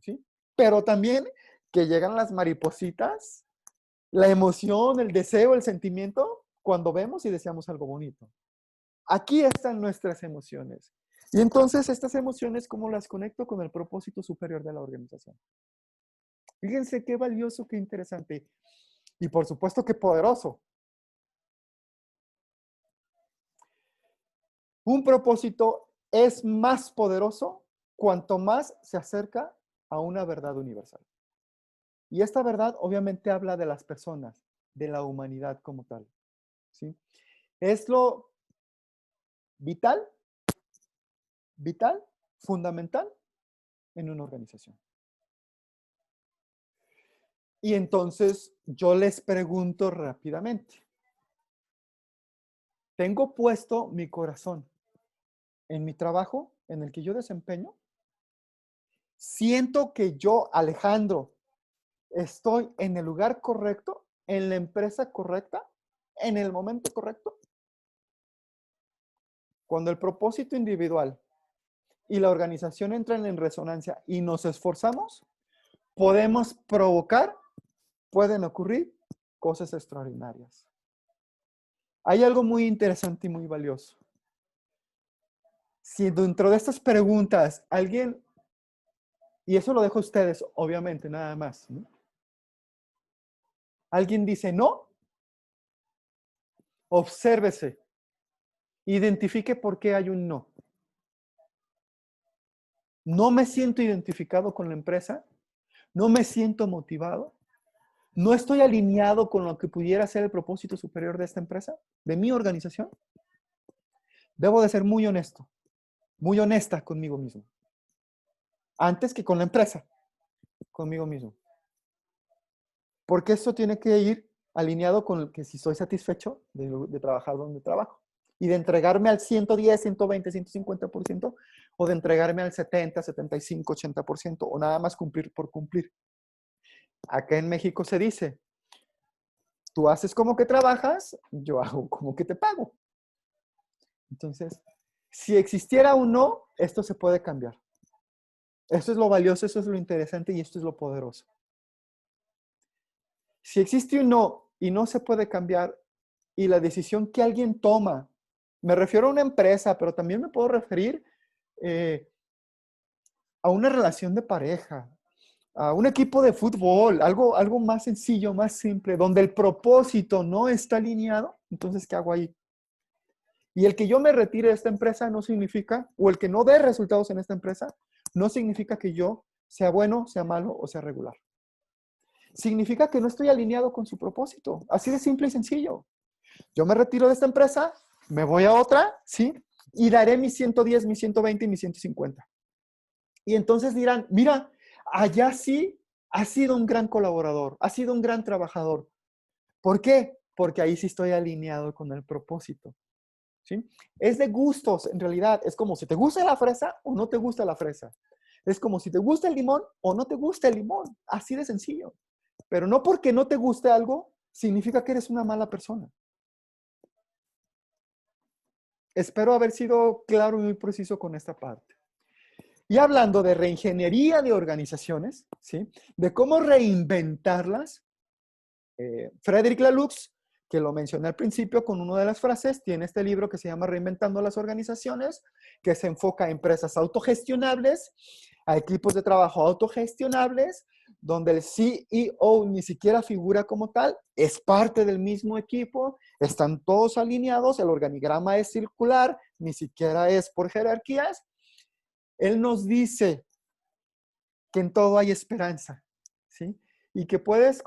¿sí? Pero también que llegan las maripositas, la emoción, el deseo, el sentimiento, cuando vemos y deseamos algo bonito. Aquí están nuestras emociones. Y entonces estas emociones, ¿cómo las conecto con el propósito superior de la organización? Fíjense qué valioso, qué interesante. Y por supuesto qué poderoso. Un propósito es más poderoso cuanto más se acerca a una verdad universal. Y esta verdad obviamente habla de las personas, de la humanidad como tal, ¿sí? Es lo vital, fundamental en una organización. Y entonces yo les pregunto rápidamente, ¿tengo puesto mi corazón en mi trabajo, en el que yo desempeño? ¿Siento que yo, Alejandro, estoy en el lugar correcto, en la empresa correcta, en el momento correcto? Cuando el propósito individual y la organización entran en resonancia y nos esforzamos, podemos provocar, pueden ocurrir cosas extraordinarias. Hay algo muy interesante y muy valioso. Si dentro de estas preguntas alguien, y eso lo dejo a ustedes, obviamente, nada más, ¿no? Alguien dice no, obsérvese, identifique por qué hay un no. No me siento identificado con la empresa no me siento motivado, no estoy alineado con lo que pudiera ser el propósito superior de esta empresa, de mi organización, debo de ser muy honesto, muy honesta conmigo mismo. Antes que con la empresa, conmigo mismo. Porque esto tiene que ir alineado con que si soy satisfecho de trabajar donde trabajo. Y de entregarme al 110, 120, 150%, o de entregarme al 70, 75, 80%, o nada más cumplir por cumplir. Acá en México se dice, tú haces como que trabajas, yo hago como que te pago. Entonces, si existiera un no, esto se puede cambiar. Esto es lo valioso, eso es lo interesante y esto es lo poderoso. Si existe un no y no se puede cambiar, y la decisión que alguien toma, me refiero a una empresa, pero también me puedo referir a una relación de pareja, a un equipo de fútbol, algo más sencillo, más simple, donde el propósito no está alineado, entonces, ¿qué hago ahí? Y el que yo me retire de esta empresa no significa, o el que no dé resultados en esta empresa, no significa que yo sea bueno, sea malo o sea regular. Significa que no estoy alineado con su propósito. Así de simple y sencillo. Yo me retiro de esta empresa, me voy a otra, ¿sí? Y daré mis 110, mis 120 y mis 150. Y entonces dirán, mira, allá sí ha sido un gran colaborador, ha sido un gran trabajador. ¿Por qué? Porque ahí sí estoy alineado con el propósito. ¿Sí? Es de gustos, en realidad. Es como si te gusta la fresa o no te gusta la fresa. Es como si te gusta el limón o no te gusta el limón. Así de sencillo. Pero no porque no te guste algo, significa que eres una mala persona. Espero haber sido claro y muy preciso con esta parte. Y hablando de reingeniería de organizaciones, ¿sí? De cómo reinventarlas, Frederick Laloux, que lo mencioné al principio con una de las frases, tiene este libro que se llama Reinventando las Organizaciones, que se enfoca a empresas autogestionables, a equipos de trabajo autogestionables, donde el CEO ni siquiera figura como tal, es parte del mismo equipo, están todos alineados, el organigrama es circular, ni siquiera es por jerarquías. Él nos dice que en todo hay esperanza, ¿sí? Y que puedes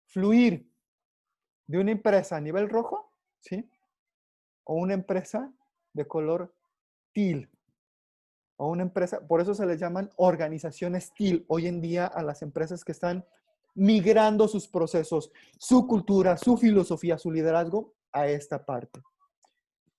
fluir de una empresa a nivel rojo, ¿sí? O una empresa de color teal. O una empresa, por eso se les llaman organizaciones teal hoy en día a las empresas que están migrando sus procesos, su cultura, su filosofía, su liderazgo a esta parte.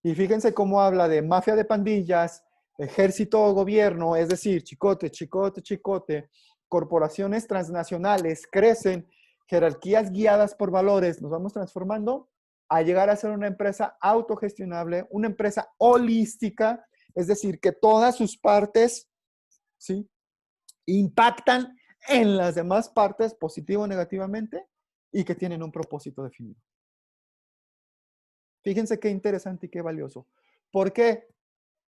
Y fíjense cómo habla de mafia de pandillas, ejército o gobierno, es decir, chicote, chicote, chicote, corporaciones transnacionales crecen, jerarquías guiadas por valores, nos vamos transformando a llegar a ser una empresa autogestionable, una empresa holística, es decir, que todas sus partes, ¿sí?, impactan en las demás partes positivo o negativamente y que tienen un propósito definido. Fíjense qué interesante y qué valioso. ¿Por qué?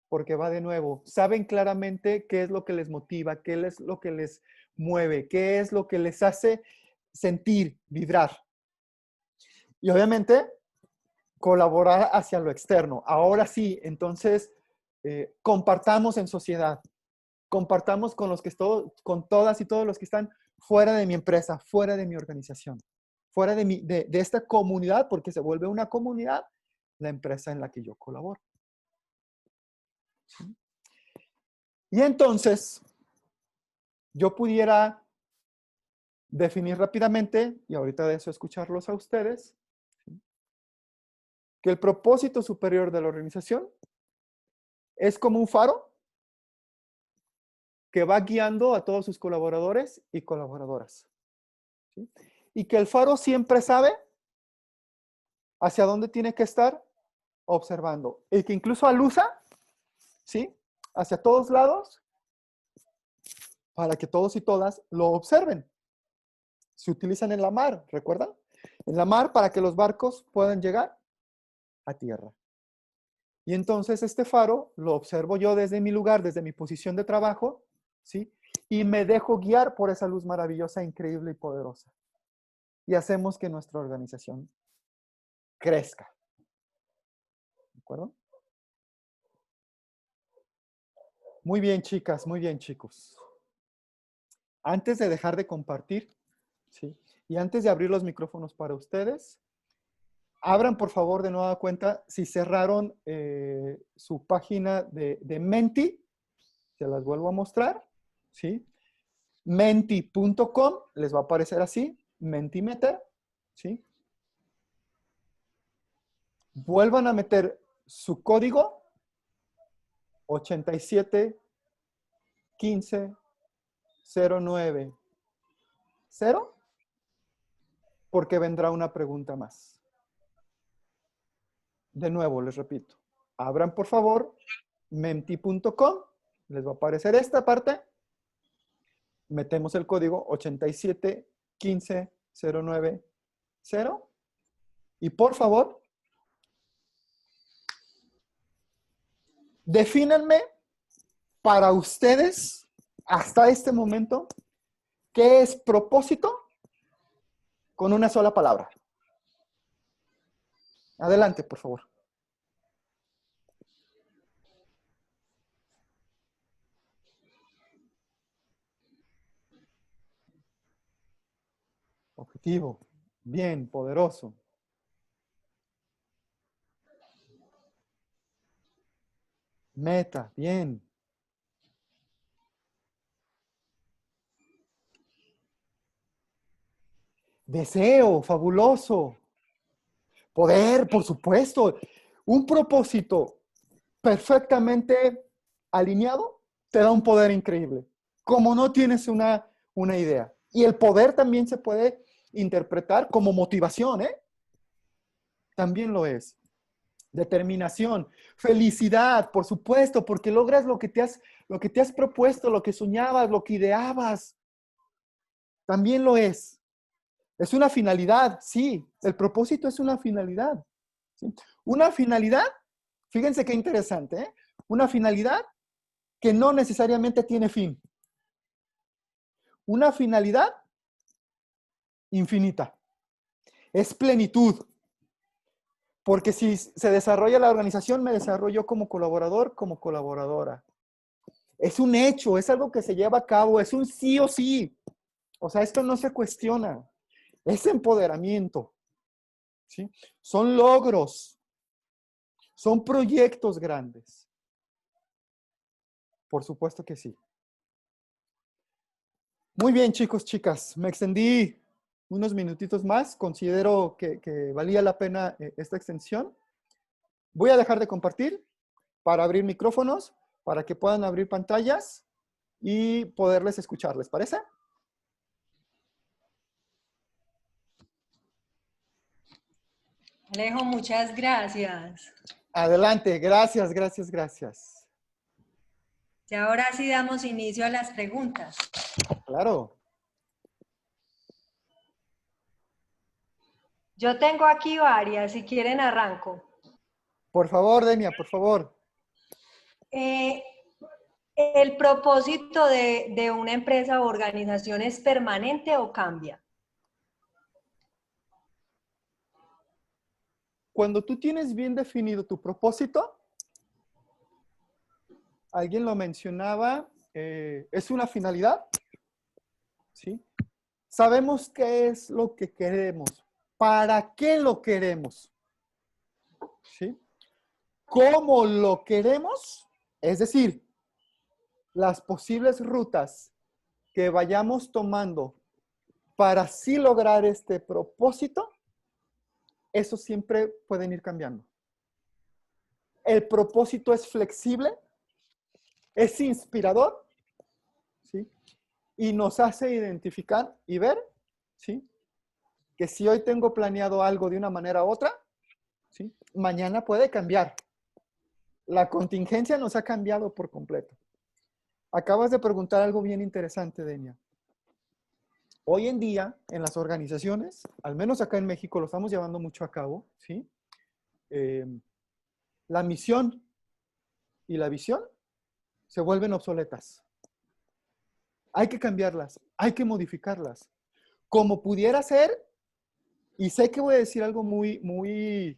Porque va de nuevo. Saben claramente qué es lo que les motiva, qué es lo que les mueve, qué es lo que les hace sentir, vibrar. Y obviamente, colaborar hacia lo externo. Ahora sí, entonces, compartamos en sociedad. Compartamos con los que con todas y todos los que están fuera de mi empresa, fuera de mi organización, fuera de esta comunidad, porque se vuelve una comunidad la empresa en la que yo colaboro. ¿Sí? Y entonces, yo pudiera definir rápidamente, y ahorita deseo escucharlos a ustedes, ¿sí?, que el propósito superior de la organización es como un faro que va guiando a todos sus colaboradores y colaboradoras. ¿Sí? Y que el faro siempre sabe hacia dónde tiene que estar observando. Y que incluso alusa, ¿sí?, hacia todos lados para que todos y todas lo observen. Se utilizan en la mar, ¿recuerdan? En la mar para que los barcos puedan llegar a tierra. Y entonces este faro lo observo yo desde mi lugar, desde mi posición de trabajo, ¿sí? Y me dejo guiar por esa luz maravillosa, increíble y poderosa. Y hacemos que nuestra organización crezca. ¿De acuerdo? Muy bien, chicas, muy bien, chicos. antes de dejar de compartir, ¿sí? Y antes de abrir los micrófonos para ustedes, abran por favor de nueva cuenta si cerraron su página de Menti. Se las vuelvo a mostrar, ¿sí? Menti.com, les va a aparecer así, Mentimeter, ¿sí? Vuelvan a meter su código 87 15 09 0, porque vendrá una pregunta más. De nuevo, les repito, abran por favor menti.com, les va a aparecer esta parte, metemos el código 87 15 09 0 y por favor, defínanme para ustedes hasta este momento qué es propósito con una sola palabra. Adelante, por favor. Objetivo. Bien, poderoso. Meta. Bien. Deseo. Fabuloso. Poder, por supuesto. Un propósito perfectamente alineado te da un poder increíble. Como no tienes una idea. Y el poder también se puede interpretar como motivación, ¿eh? También lo es. Determinación, felicidad, por supuesto, porque logras lo que te has propuesto, lo que soñabas, lo que ideabas. También lo es. Es una finalidad, sí. El propósito es una finalidad. ¿Sí? Una finalidad, fíjense qué interesante, ¿eh? Una finalidad que no necesariamente tiene fin. Una finalidad infinita. Es plenitud. Porque si se desarrolla la organización, me desarrollo como colaborador, como colaboradora. Es un hecho, es algo que se lleva a cabo, es un sí o sí. O sea, esto no se cuestiona. Es empoderamiento. ¿Sí? Son logros. Son proyectos grandes. Por supuesto que sí. Muy bien, chicos, chicas. Me extendí unos minutitos más. Considero que valía la pena esta extensión. Voy a dejar de compartir para abrir micrófonos, para que puedan abrir pantallas y poderles escuchar. ¿Les parece? Alejo, muchas gracias. Adelante. Gracias, gracias, gracias. Y ahora sí damos inicio a las preguntas. Claro. Yo tengo aquí varias, si quieren arranco. Por favor, Denia, por favor. ¿El propósito de una empresa o organización es permanente o cambia? Cuando tú tienes bien definido tu propósito, alguien lo mencionaba, es una finalidad, ¿sí? Sabemos qué es lo que queremos, para qué lo queremos, ¿sí? ¿Cómo lo queremos? Es decir, las posibles rutas que vayamos tomando para así lograr este propósito, eso siempre pueden ir cambiando. El propósito es flexible, es inspirador, ¿sí? Y nos hace identificar y ver, ¿sí? Que si hoy tengo planeado algo de una manera u otra, ¿sí? Mañana puede cambiar. La contingencia nos ha cambiado por completo. Acabas de preguntar algo bien interesante, Denia. Hoy en día, en las organizaciones, al menos acá en México, lo estamos llevando mucho a cabo, ¿sí? La misión y la visión se vuelven obsoletas. Hay que cambiarlas, hay que modificarlas. Como pudiera ser, y sé que voy a decir algo muy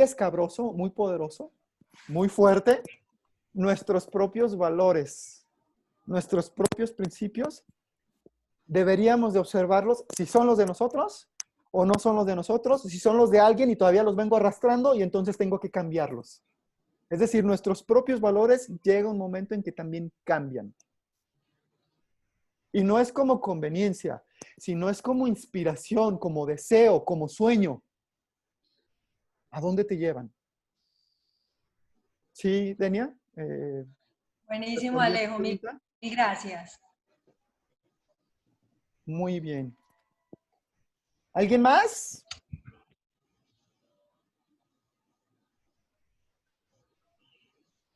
escabroso, muy poderoso, muy fuerte, nuestros propios valores. nuestros propios principios, deberíamos de observarlos si son los de nosotros o no son los de nosotros, si son los de alguien y todavía los vengo arrastrando y entonces tengo que cambiarlos. Es decir, nuestros propios valores llega un momento en que también cambian. Y no es como conveniencia, sino es como inspiración, como deseo, como sueño. ¿A dónde te llevan? ¿Sí, Denia? Buenísimo, ¿Respondí a tu Alejo. Mil pregunta? gracias. Muy bien. ¿Alguien más?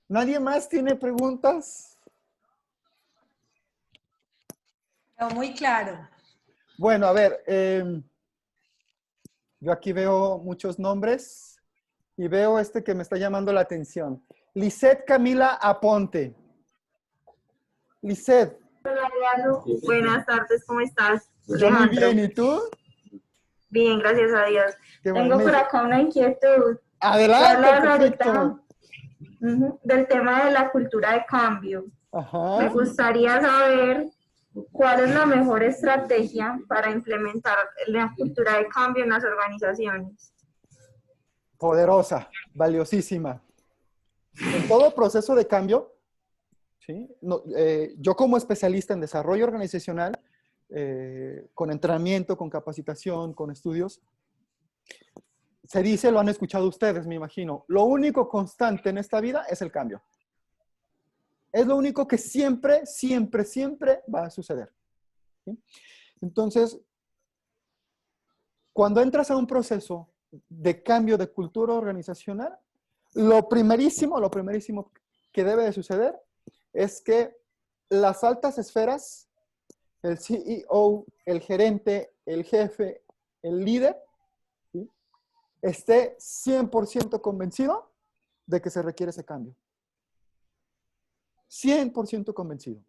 ¿Nadie más tiene preguntas? Quedó muy claro. Bueno, a ver, yo aquí veo muchos nombres y veo este que me está llamando la atención. Lisette Camila Aponte. Lisette. Hola, Eduardo. Buenas tardes, ¿cómo estás, Yo muy Alejandro? bien, ¿y tú? Bien, gracias a Dios. Qué bueno. Tengo por acá una inquietud. Adelante, Hablas perfecto. ahorita del tema de la cultura de cambio. Me Ajá. gustaría saber cuál es la mejor estrategia para implementar la cultura de cambio en las organizaciones. Poderosa, valiosísima. En todo proceso de cambio, ¿sí? Yo como especialista en desarrollo organizacional, con entrenamiento, con capacitación, con estudios, se dice, lo han escuchado ustedes, me imagino, lo único constante en esta vida es el cambio. Es lo único que siempre, siempre, siempre va a suceder. ¿Sí? Entonces, cuando entras a un proceso de cambio de cultura organizacional, lo primerísimo que debe de suceder es que las altas esferas, el CEO, el gerente, el jefe, el líder, ¿sí?, esté 100% convencido de que se requiere ese cambio. 100% convencido.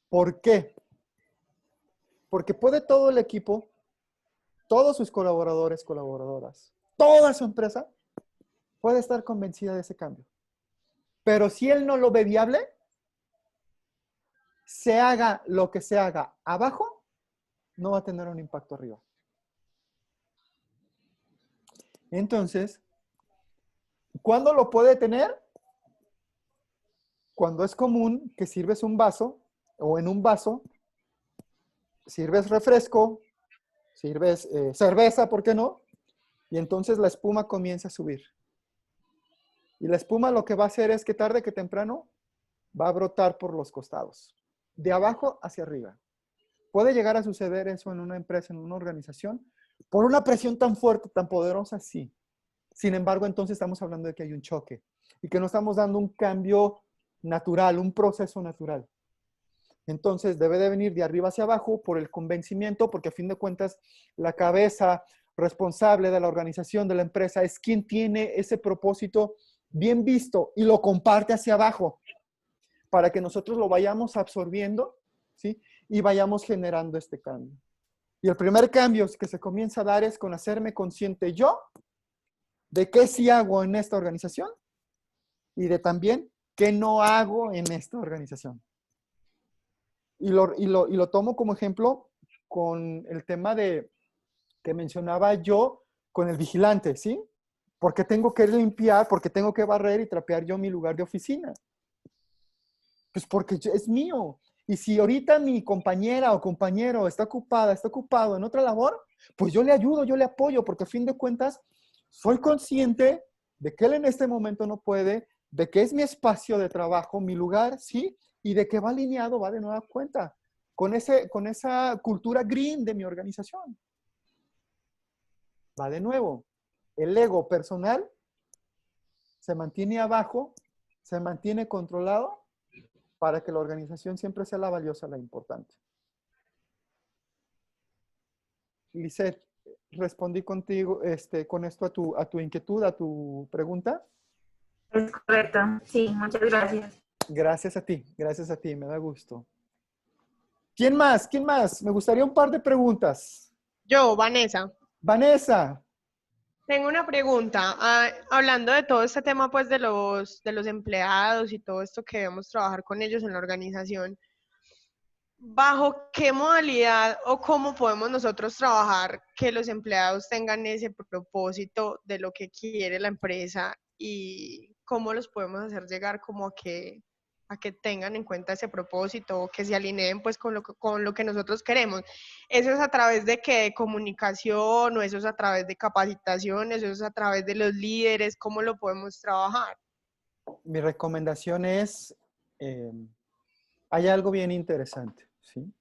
¿Por qué? Porque puede todo el equipo, todos sus colaboradores, colaboradoras, toda su empresa, puede estar convencida de ese cambio. Pero si él no lo ve viable, se haga lo que se haga abajo, no va a tener un impacto arriba. Entonces, ¿cuándo lo puede tener? Cuando es común que sirves un vaso, o en un vaso, sirves refresco, sirves cerveza, ¿por qué no? Y entonces la espuma comienza a subir. Y la espuma lo que va a hacer es que tarde que temprano va a brotar por los costados, de abajo hacia arriba. ¿Puede llegar a suceder eso en una empresa, en una organización? Por una presión tan fuerte, tan poderosa, sí. Sin embargo, entonces estamos hablando de que hay un choque y que no estamos dando un cambio natural, un proceso natural. Entonces, debe de venir de arriba hacia abajo por el convencimiento, porque a fin de cuentas, la cabeza responsable de la organización, de la empresa, es quien tiene ese propósito bien visto y lo comparte hacia abajo para que nosotros lo vayamos absorbiendo, ¿sí?, y vayamos generando este cambio. Y el primer cambio que se comienza a dar es con hacerme consciente yo de qué sí hago en esta organización y de también qué no hago en esta organización. Y lo tomo como ejemplo con el tema de que mencionaba yo con el vigilante, ¿sí? Porque tengo que limpiar, porque tengo que barrer y trapear yo mi lugar de oficina. Pues porque es mío. Y si ahorita mi compañera o compañero está ocupado en otra labor, pues yo le ayudo, yo le apoyo, porque a fin de cuentas soy consciente de que él en este momento no puede, de que es mi espacio de trabajo, mi lugar, ¿sí? Y de que va alineado, va de nueva cuenta con esa cultura green de mi organización. Va de nuevo. El ego personal se mantiene abajo, se mantiene controlado para que la organización siempre sea la valiosa, la importante. Lisette, ¿respondí contigo, con esto a tu inquietud, a tu pregunta? Es correcto, sí, muchas gracias. Gracias a ti, me da gusto. ¿Quién más? ¿Quién más? Me gustaría un par de preguntas. Yo, Vanessa. Vanessa. Tengo una pregunta. Hablando de todo este tema, pues, de los empleados y todo esto que debemos trabajar con ellos en la organización, ¿bajo qué modalidad o cómo podemos nosotros trabajar que los empleados tengan ese propósito de lo que quiere la empresa y cómo los podemos hacer llegar como a que tengan en cuenta ese propósito o que se alineen pues con lo que nosotros queremos? ¿Eso es a través de qué? ¿De comunicación o eso es a través de capacitación? ¿Eso es a través de los líderes? ¿Cómo lo podemos trabajar? Mi recomendación es, hay algo bien interesante, ¿sí?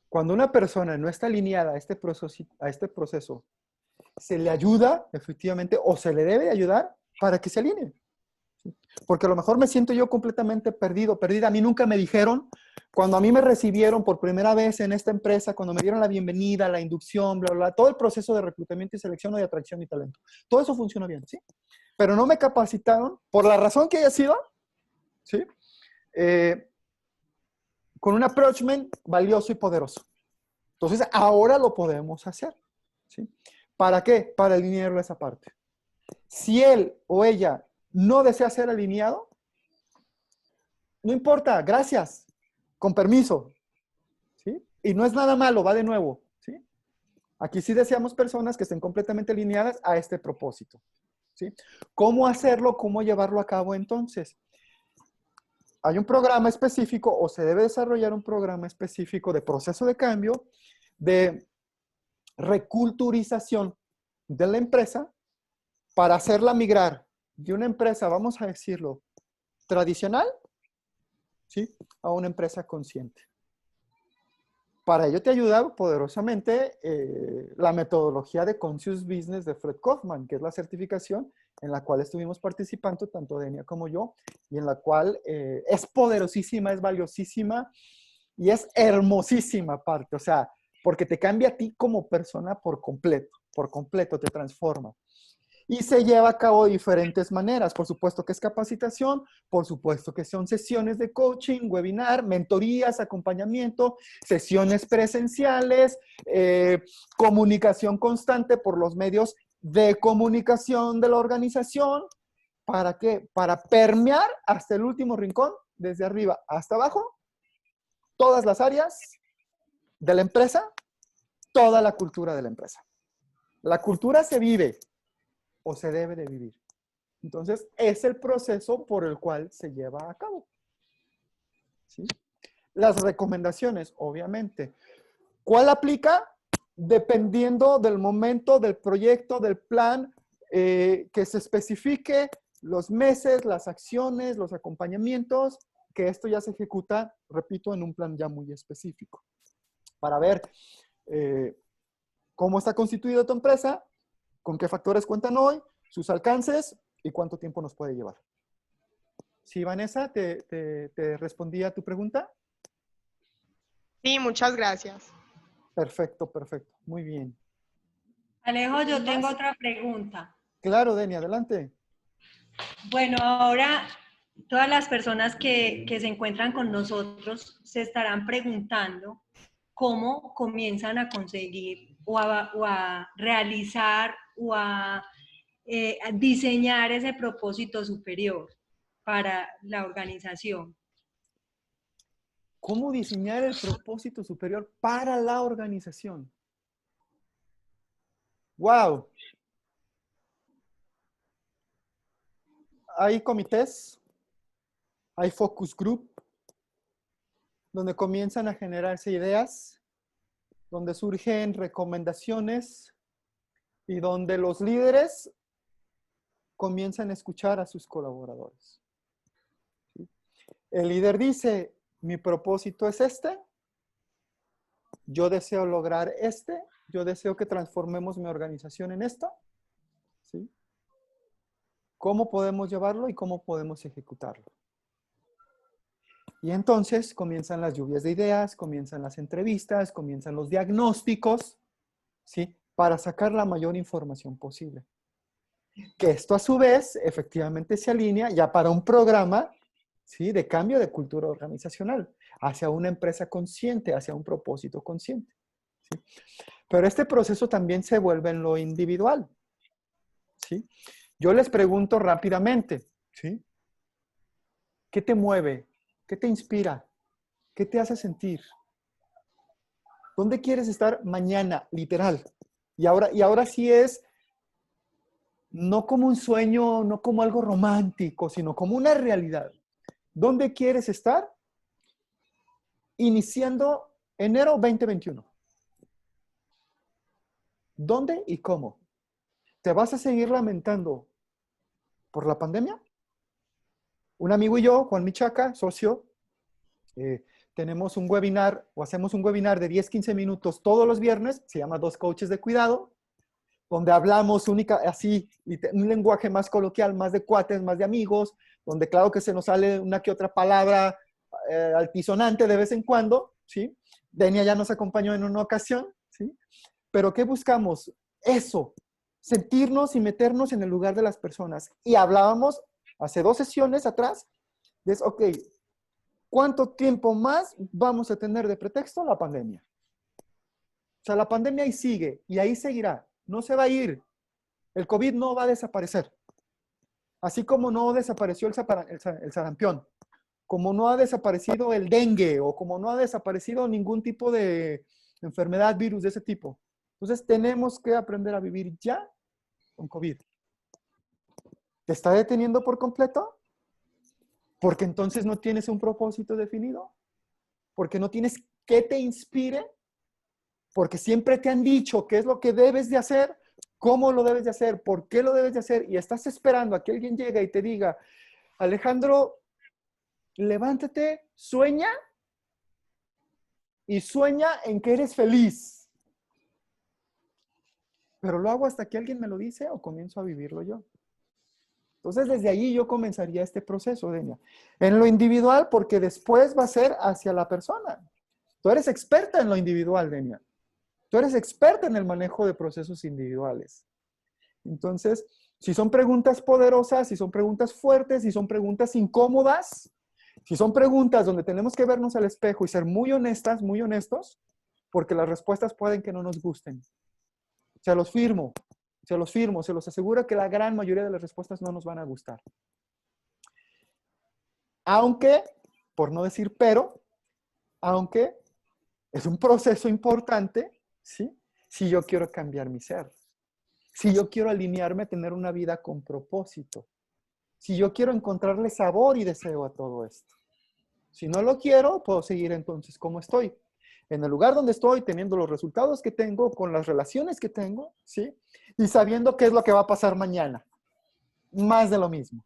Cuando una persona no está alineada a este proceso, se le ayuda, efectivamente, o se le debe ayudar para que se alinee. ¿Sí? Porque a lo mejor me siento yo completamente perdido, perdida. A mí nunca me dijeron, cuando a mí me recibieron por primera vez en esta empresa, cuando me dieron la bienvenida, la inducción, bla, bla, bla, todo el proceso de reclutamiento y selección o de atracción y talento. Todo eso funciona bien, ¿sí? Pero no me capacitaron, por la razón que haya sido, ¿sí? Con un approachment valioso y poderoso. Entonces, ahora lo podemos hacer, ¿sí? ¿Para qué? Para alinearlo a esa parte. Si él o ella no desea ser alineado, no importa, gracias, con permiso, ¿sí? Y no es nada malo, va de nuevo, ¿sí? Aquí sí deseamos personas que estén completamente alineadas a este propósito, ¿sí? ¿Cómo hacerlo? ¿Cómo llevarlo a cabo entonces? Hay un programa específico o se debe desarrollar un programa específico de proceso de cambio, de reculturización de la empresa para hacerla migrar de una empresa, vamos a decirlo, tradicional, ¿sí? A una empresa consciente. Para ello te ayuda poderosamente la metodología de Conscious Business de Fred Kaufman, que es la certificación en la cual estuvimos participando tanto Denia como yo, y en la cual es poderosísima, es valiosísima y es hermosísima parte, o sea, porque te cambia a ti como persona por completo te transforma. Y se lleva a cabo de diferentes maneras. Por supuesto que es capacitación, por supuesto que son sesiones de coaching, webinar, mentorías, acompañamiento, sesiones presenciales, comunicación constante por los medios de comunicación de la organización. ¿Para qué? Para permear hasta el último rincón, desde arriba hasta abajo, todas las áreas de la empresa, toda la cultura de la empresa. La cultura se vive o se debe de vivir. Entonces, es el proceso por el cual se lleva a cabo. ¿Sí? Las recomendaciones, obviamente. ¿Cuál aplica? Dependiendo del momento, del proyecto, del plan, que se especifique los meses, las acciones, los acompañamientos, que esto ya se ejecuta, repito, en un plan ya muy específico. Para ver cómo está constituida tu empresa, con qué factores cuentan hoy, sus alcances y cuánto tiempo nos puede llevar. Sí, Vanessa, ¿te respondí a tu pregunta? Sí, muchas gracias. Perfecto, perfecto. Muy bien. Alejo, yo tengo otra pregunta. Claro, Deni, adelante. Bueno, ahora todas las personas que se encuentran con nosotros se estarán preguntando cómo comienzan a conseguir o a realizar o a diseñar ese propósito superior para la organización. ¿Cómo diseñar el propósito superior para la organización? ¡Wow! Hay comités, hay focus group, donde comienzan a generarse ideas, donde surgen recomendaciones y donde los líderes comienzan a escuchar a sus colaboradores. ¿Sí? El líder dice, mi propósito es este, yo deseo lograr este, yo deseo que transformemos mi organización en esto, ¿sí? ¿Cómo podemos llevarlo y cómo podemos ejecutarlo? Y entonces comienzan las lluvias de ideas, comienzan las entrevistas, comienzan los diagnósticos, ¿sí? Para sacar la mayor información posible. Que esto a su vez efectivamente se alinea ya para un programa, ¿sí? De cambio de cultura organizacional hacia una empresa consciente, hacia un propósito consciente, ¿sí? Pero este proceso también se vuelve en lo individual, ¿sí? Yo les pregunto rápidamente, ¿sí? ¿Qué te mueve? ¿Qué te inspira? ¿Qué te hace sentir? ¿Dónde quieres estar mañana? Literal. Y ahora sí es no como un sueño, no como algo romántico, sino como una realidad. ¿Dónde quieres estar? Iniciando enero 2021. ¿Dónde y cómo? ¿Te vas a seguir lamentando por la pandemia? Un amigo y yo, Juan Michaca, socio, tenemos un webinar o hacemos un webinar de 10-15 minutos todos los viernes, se llama Dos Coaches de Cuidado, donde hablamos así, un lenguaje más coloquial, más de cuates, más de amigos, donde claro que se nos sale una que otra palabra altisonante de vez en cuando, ¿sí? Denia ya nos acompañó en una ocasión, ¿sí? Pero ¿qué buscamos? Eso, sentirnos y meternos en el lugar de las personas. Y hablábamos hace 2 sesiones atrás, de, ok, ¿cuánto tiempo más vamos a tener de pretexto la pandemia? O sea, la pandemia ahí sigue y ahí seguirá. No se va a ir. El COVID no va a desaparecer. Así como no desapareció el sarampión, como no ha desaparecido el dengue o como no ha desaparecido ningún tipo de enfermedad, virus de ese tipo. Entonces tenemos que aprender a vivir ya con COVID. ¿Te está deteniendo por completo? Porque entonces no tienes un propósito definido. Porque no tienes qué te inspire. Porque siempre te han dicho qué es lo que debes de hacer, cómo lo debes de hacer, por qué lo debes de hacer. Y estás esperando a que alguien llegue y te diga, Alejandro, levántate, sueña y sueña en que eres feliz. Pero lo hago hasta que alguien me lo dice o comienzo a vivirlo yo. Entonces, desde allí yo comenzaría este proceso, Denia. En lo individual, porque después va a ser hacia la persona. Tú eres experta en lo individual, Denia. Tú eres experta en el manejo de procesos individuales. Entonces, si son preguntas poderosas, si son preguntas fuertes, si son preguntas incómodas, si son preguntas donde tenemos que vernos al espejo y ser muy honestas, muy honestos, porque las respuestas pueden que no nos gusten. Se los firmo, se los aseguro que la gran mayoría de las respuestas no nos van a gustar. Aunque, por no decir pero, aunque es un proceso importante, ¿sí? Si yo quiero cambiar mi ser, si yo quiero alinearme a tener una vida con propósito, si yo quiero encontrarle sabor y deseo a todo esto. Si no lo quiero, puedo seguir entonces como estoy. En el lugar donde estoy, teniendo los resultados que tengo, con las relaciones que tengo, ¿sí? Y sabiendo qué es lo que va a pasar mañana. Más de lo mismo.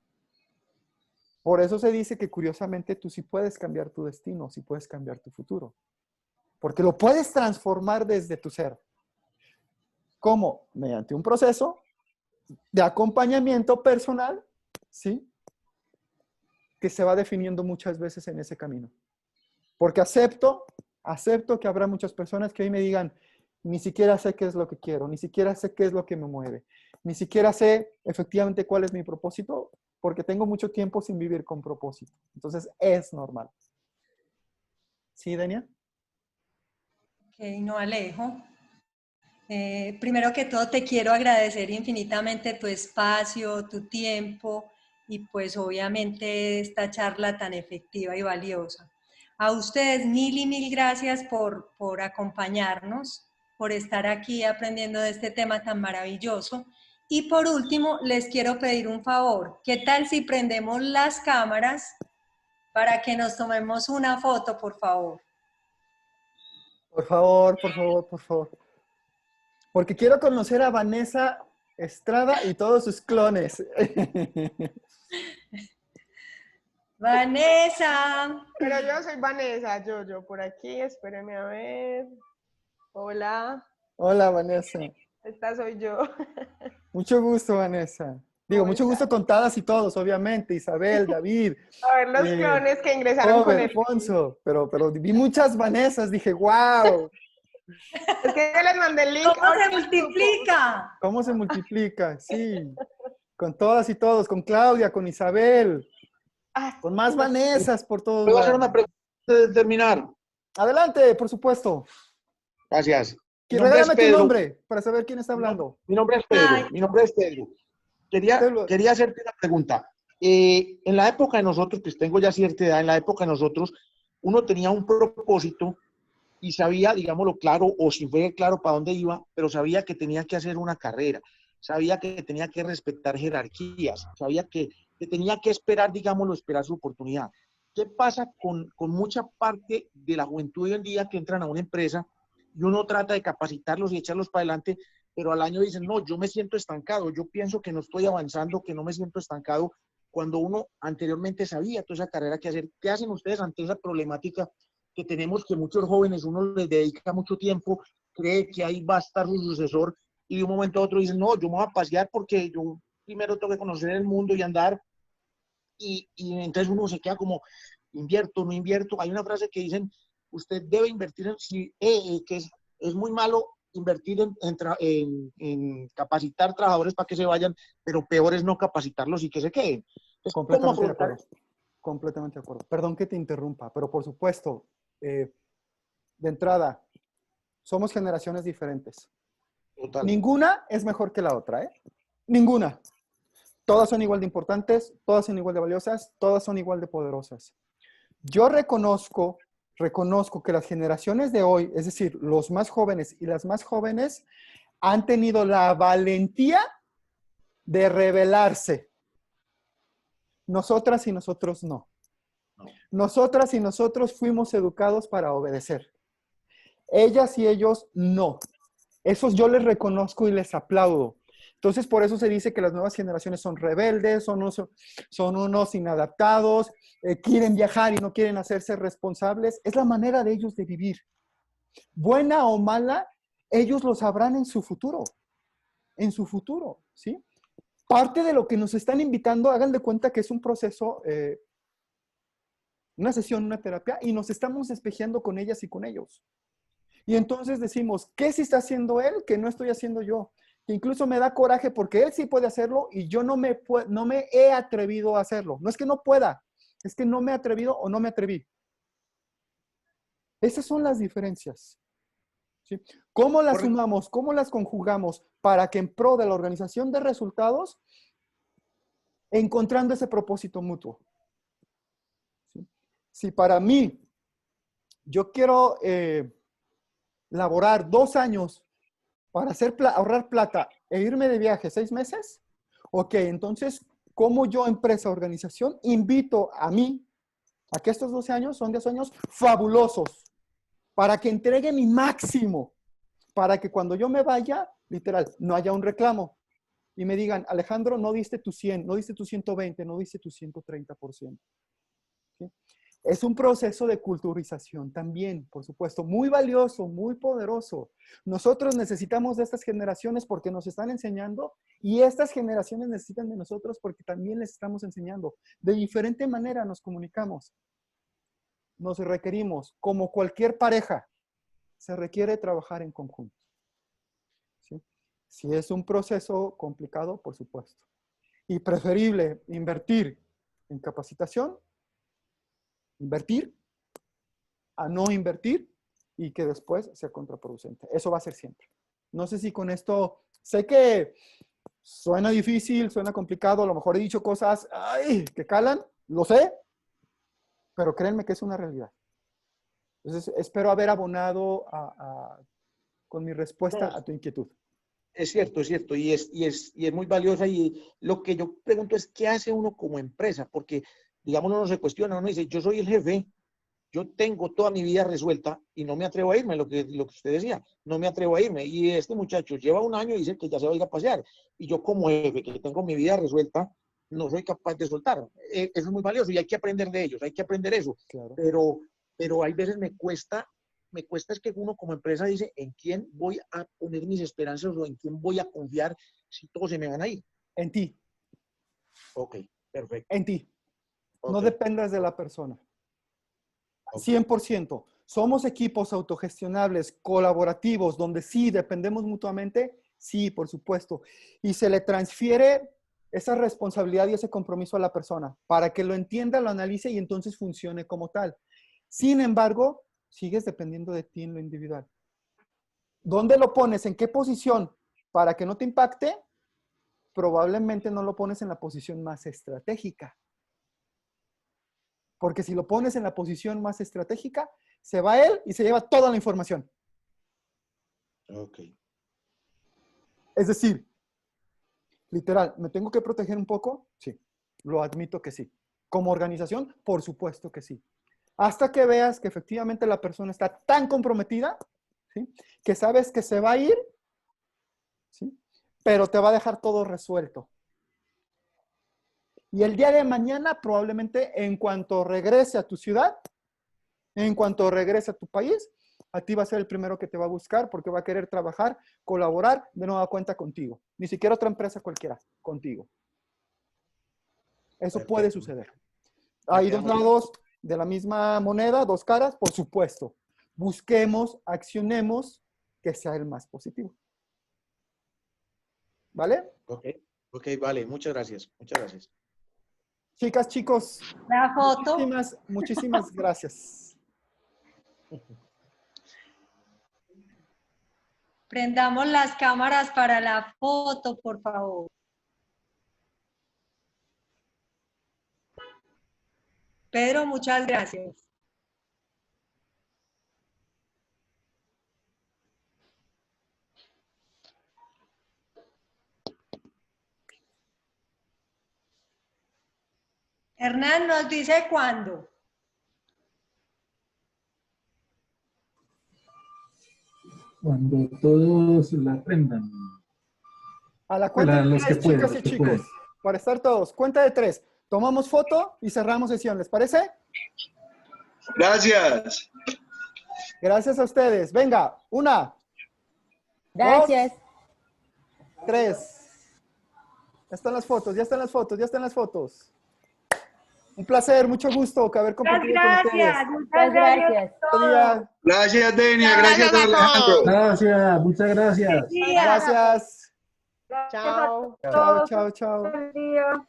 Por eso se dice que curiosamente tú sí puedes cambiar tu destino, sí puedes cambiar tu futuro. Porque lo puedes transformar desde tu ser. ¿Cómo? Mediante un proceso de acompañamiento personal, ¿sí? Que se va definiendo muchas veces en ese camino. Porque acepto que habrá muchas personas que hoy me digan, ni siquiera sé qué es lo que quiero, ni siquiera sé qué es lo que me mueve, ni siquiera sé efectivamente cuál es mi propósito, porque tengo mucho tiempo sin vivir con propósito. Entonces, es normal. ¿Sí, Denia? Ok, no, Alejo. Primero que todo, te quiero agradecer infinitamente tu espacio, tu tiempo y pues obviamente esta charla tan efectiva y valiosa. A ustedes mil y mil gracias por acompañarnos, por estar aquí aprendiendo de este tema tan maravilloso. Y por último, les quiero pedir un favor. ¿Qué tal si prendemos las cámaras para que nos tomemos una foto, por favor? Por favor, por favor, por favor. Porque quiero conocer a Vanessa Estrada y todos sus clones. Vanessa. Pero yo soy Vanessa, yo por aquí, espéreme a ver. Hola, Hola, Vanessa. esta soy yo. Mucho gusto, Vanessa. Digo, ¿Cómo mucho gusto estás? con todas y todos, obviamente. Isabel, David, A ver los clones que ingresaron con Robert, el... Alfonso. Pero vi muchas Vanessas. Dije, wow, Es que yo les mandé el link ¿Cómo se ahorita al grupo. multiplica? cómo se multiplica. Sí, con todas y todos. Con Claudia, con Isabel. Ah, Con más Vanessas por todos ¿Puedo hacer lados. una pregunta antes de terminar? Adelante, por supuesto. Gracias. Mi Que nombre es regálame tu Pedro. nombre para saber quién está hablando. Mi nombre es Ay, Pedro. Mi nombre es Pedro. quería hacerte una pregunta. En la época de nosotros, pues tengo ya cierta edad, en la época de nosotros, uno tenía un propósito y sabía, digámoslo claro, o si fue claro para dónde iba, pero sabía que tenía que hacer una carrera, sabía que tenía que respetar jerarquías, sabía que tenía que esperar, digámoslo, esperar su oportunidad. ¿Qué pasa con mucha parte de la juventud hoy en día que entran a una empresa y uno trata de capacitarlos y echarlos para adelante, pero al año dicen, no, yo me siento estancado, yo pienso que no estoy avanzando, que no me siento estancado, cuando uno anteriormente sabía toda esa carrera que hacer? ¿Qué hacen ustedes ante esa problemática que tenemos, que muchos jóvenes, uno les dedica mucho tiempo, cree que ahí va a estar su sucesor y de un momento a otro dicen, no, yo me voy a pasear porque yo primero tengo que conocer el mundo y andar, y entonces uno se queda como, invierto, no invierto? Hay una frase que dicen, usted debe invertir en, que es muy malo invertir en capacitar trabajadores para que se vayan, pero peor es no capacitarlos y que se queden. Entonces, ¿cómo Completamente de afrontar? acuerdo. Completamente de acuerdo. Perdón que te interrumpa, pero por supuesto, de entrada, somos generaciones diferentes. Total. Ninguna es mejor que la otra, ¿eh? Ninguna. Todas son igual de importantes, todas son igual de valiosas, todas son igual de poderosas. Yo reconozco que las generaciones de hoy, es decir, los más jóvenes y las más jóvenes, han tenido la valentía de rebelarse. Nosotras y nosotros no. Nosotras y nosotros fuimos educados para obedecer. Ellas y ellos no. Esos yo les reconozco y les aplaudo. Entonces, por eso se dice que las nuevas generaciones son rebeldes, son unos inadaptados, quieren viajar y no quieren hacerse responsables. Es la manera de ellos de vivir. Buena o mala, ellos lo sabrán en su futuro. En su futuro, ¿sí? Parte de lo que nos están invitando, hagan de cuenta que es un proceso, una sesión, una terapia, y nos estamos espejeando con ellas y con ellos. Y entonces decimos, ¿qué sí está haciendo él que no estoy haciendo yo? Que incluso me da coraje porque él sí puede hacerlo y yo no me he atrevido a hacerlo. No es que no pueda, es que no me he atrevido o no me atreví. Esas son las diferencias, ¿sí? ¿Cómo las sumamos? ¿Cómo las conjugamos para que en pro de la organización de resultados, encontrando ese propósito mutuo? ¿Sí? Si para mí, yo quiero laborar 2 años para ahorrar plata e irme de viaje 6 meses, ok, entonces, ¿cómo yo, empresa, organización, invito a mí a que estos 12 años son 10 años fabulosos para que entregue mi máximo, para que cuando yo me vaya, literal, no haya un reclamo y me digan, Alejandro, no diste tu 100, no diste tu 120, no diste tu 130%. ¿Sí? Es un proceso de culturización también, por supuesto, muy valioso, muy poderoso. Nosotros necesitamos de estas generaciones porque nos están enseñando y estas generaciones necesitan de nosotros porque también les estamos enseñando. De diferente manera nos comunicamos. Nos requerimos, como cualquier pareja, se requiere trabajar en conjunto. ¿Sí? Si es un proceso complicado, por supuesto. Y preferible invertir en capacitación, invertir a no invertir y que después sea contraproducente. Eso va a ser siempre. No sé si con esto, sé que suena difícil, suena complicado, a lo mejor he dicho cosas que calan, lo sé, pero créanme que es una realidad. Entonces, espero haber abonado con mi respuesta a tu inquietud. Es cierto, y es muy valiosa, y lo que yo pregunto es, ¿qué hace uno como empresa? Porque, digamos, uno se cuestiona, uno dice, yo soy el jefe, yo tengo toda mi vida resuelta y no me atrevo a irme, lo que usted decía, no me atrevo a irme, y este muchacho lleva 1 año y dice que ya se va a ir a pasear, y yo como jefe, que tengo mi vida resuelta, no soy capaz de soltar. Eso es muy valioso y hay que aprender de ellos, hay que aprender eso, Claro. pero hay veces me cuesta es que uno como empresa dice, ¿en quién voy a poner mis esperanzas o en quién voy a confiar si todos se me van a ir? En ti. Ok, perfecto. En ti. Okay. No dependas de la persona. 100%. Somos equipos autogestionables, colaborativos, donde sí dependemos mutuamente. Sí, por supuesto. Y se le transfiere esa responsabilidad y ese compromiso a la persona para que lo entienda, lo analice y entonces funcione como tal. Sin embargo, sigues dependiendo de ti en lo individual. ¿Dónde lo pones? ¿En qué posición? Para que no te impacte, probablemente no lo pones en la posición más estratégica. Porque si lo pones en la posición más estratégica, se va él y se lleva toda la información. Ok. Es decir, literal, ¿me tengo que proteger un poco? Sí, lo admito que sí. Como organización, por supuesto que sí. Hasta que veas que efectivamente la persona está tan comprometida, ¿sí?, que sabes que se va a ir, ¿sí?, pero te va a dejar todo resuelto. Y el día de mañana, probablemente, en cuanto regrese a tu ciudad, en cuanto regrese a tu país, a ti va a ser el primero que te va a buscar porque va a querer trabajar, colaborar de nueva cuenta contigo. Ni siquiera otra empresa cualquiera, contigo. Eso puede Perfecto. suceder. Ya Hay dos quedamos. lados de la misma moneda, dos caras, por supuesto. Busquemos, accionemos que sea el más positivo. ¿Vale? Ok, ok, vale, muchas gracias, muchas gracias. Chicas, chicos, La foto. muchísimas gracias. Prendamos las cámaras para la foto, por favor. Pedro, muchas gracias. Hernán nos dice cuándo. Cuando todos la aprendan. A la cuenta Para de los que tres, pueden, chicas y los que chicos, pueden. para estar todos. Cuenta de tres. Tomamos foto y cerramos sesión. ¿Les parece? Gracias. Gracias a ustedes. Venga, 1, Gracias. 2, 3. Ya están las fotos, ya están las fotos, ya están las fotos. Un placer, mucho gusto haber compartido con ustedes. Gracias, muchas Muchas gracias. gracias. a Buen todos. día. Gracias, Denia. Gracias Gracias, a Alejandro. todos. Gracias, muchas gracias. Buen día. Gracias. Chao. Chao, chao, chao. Buen día.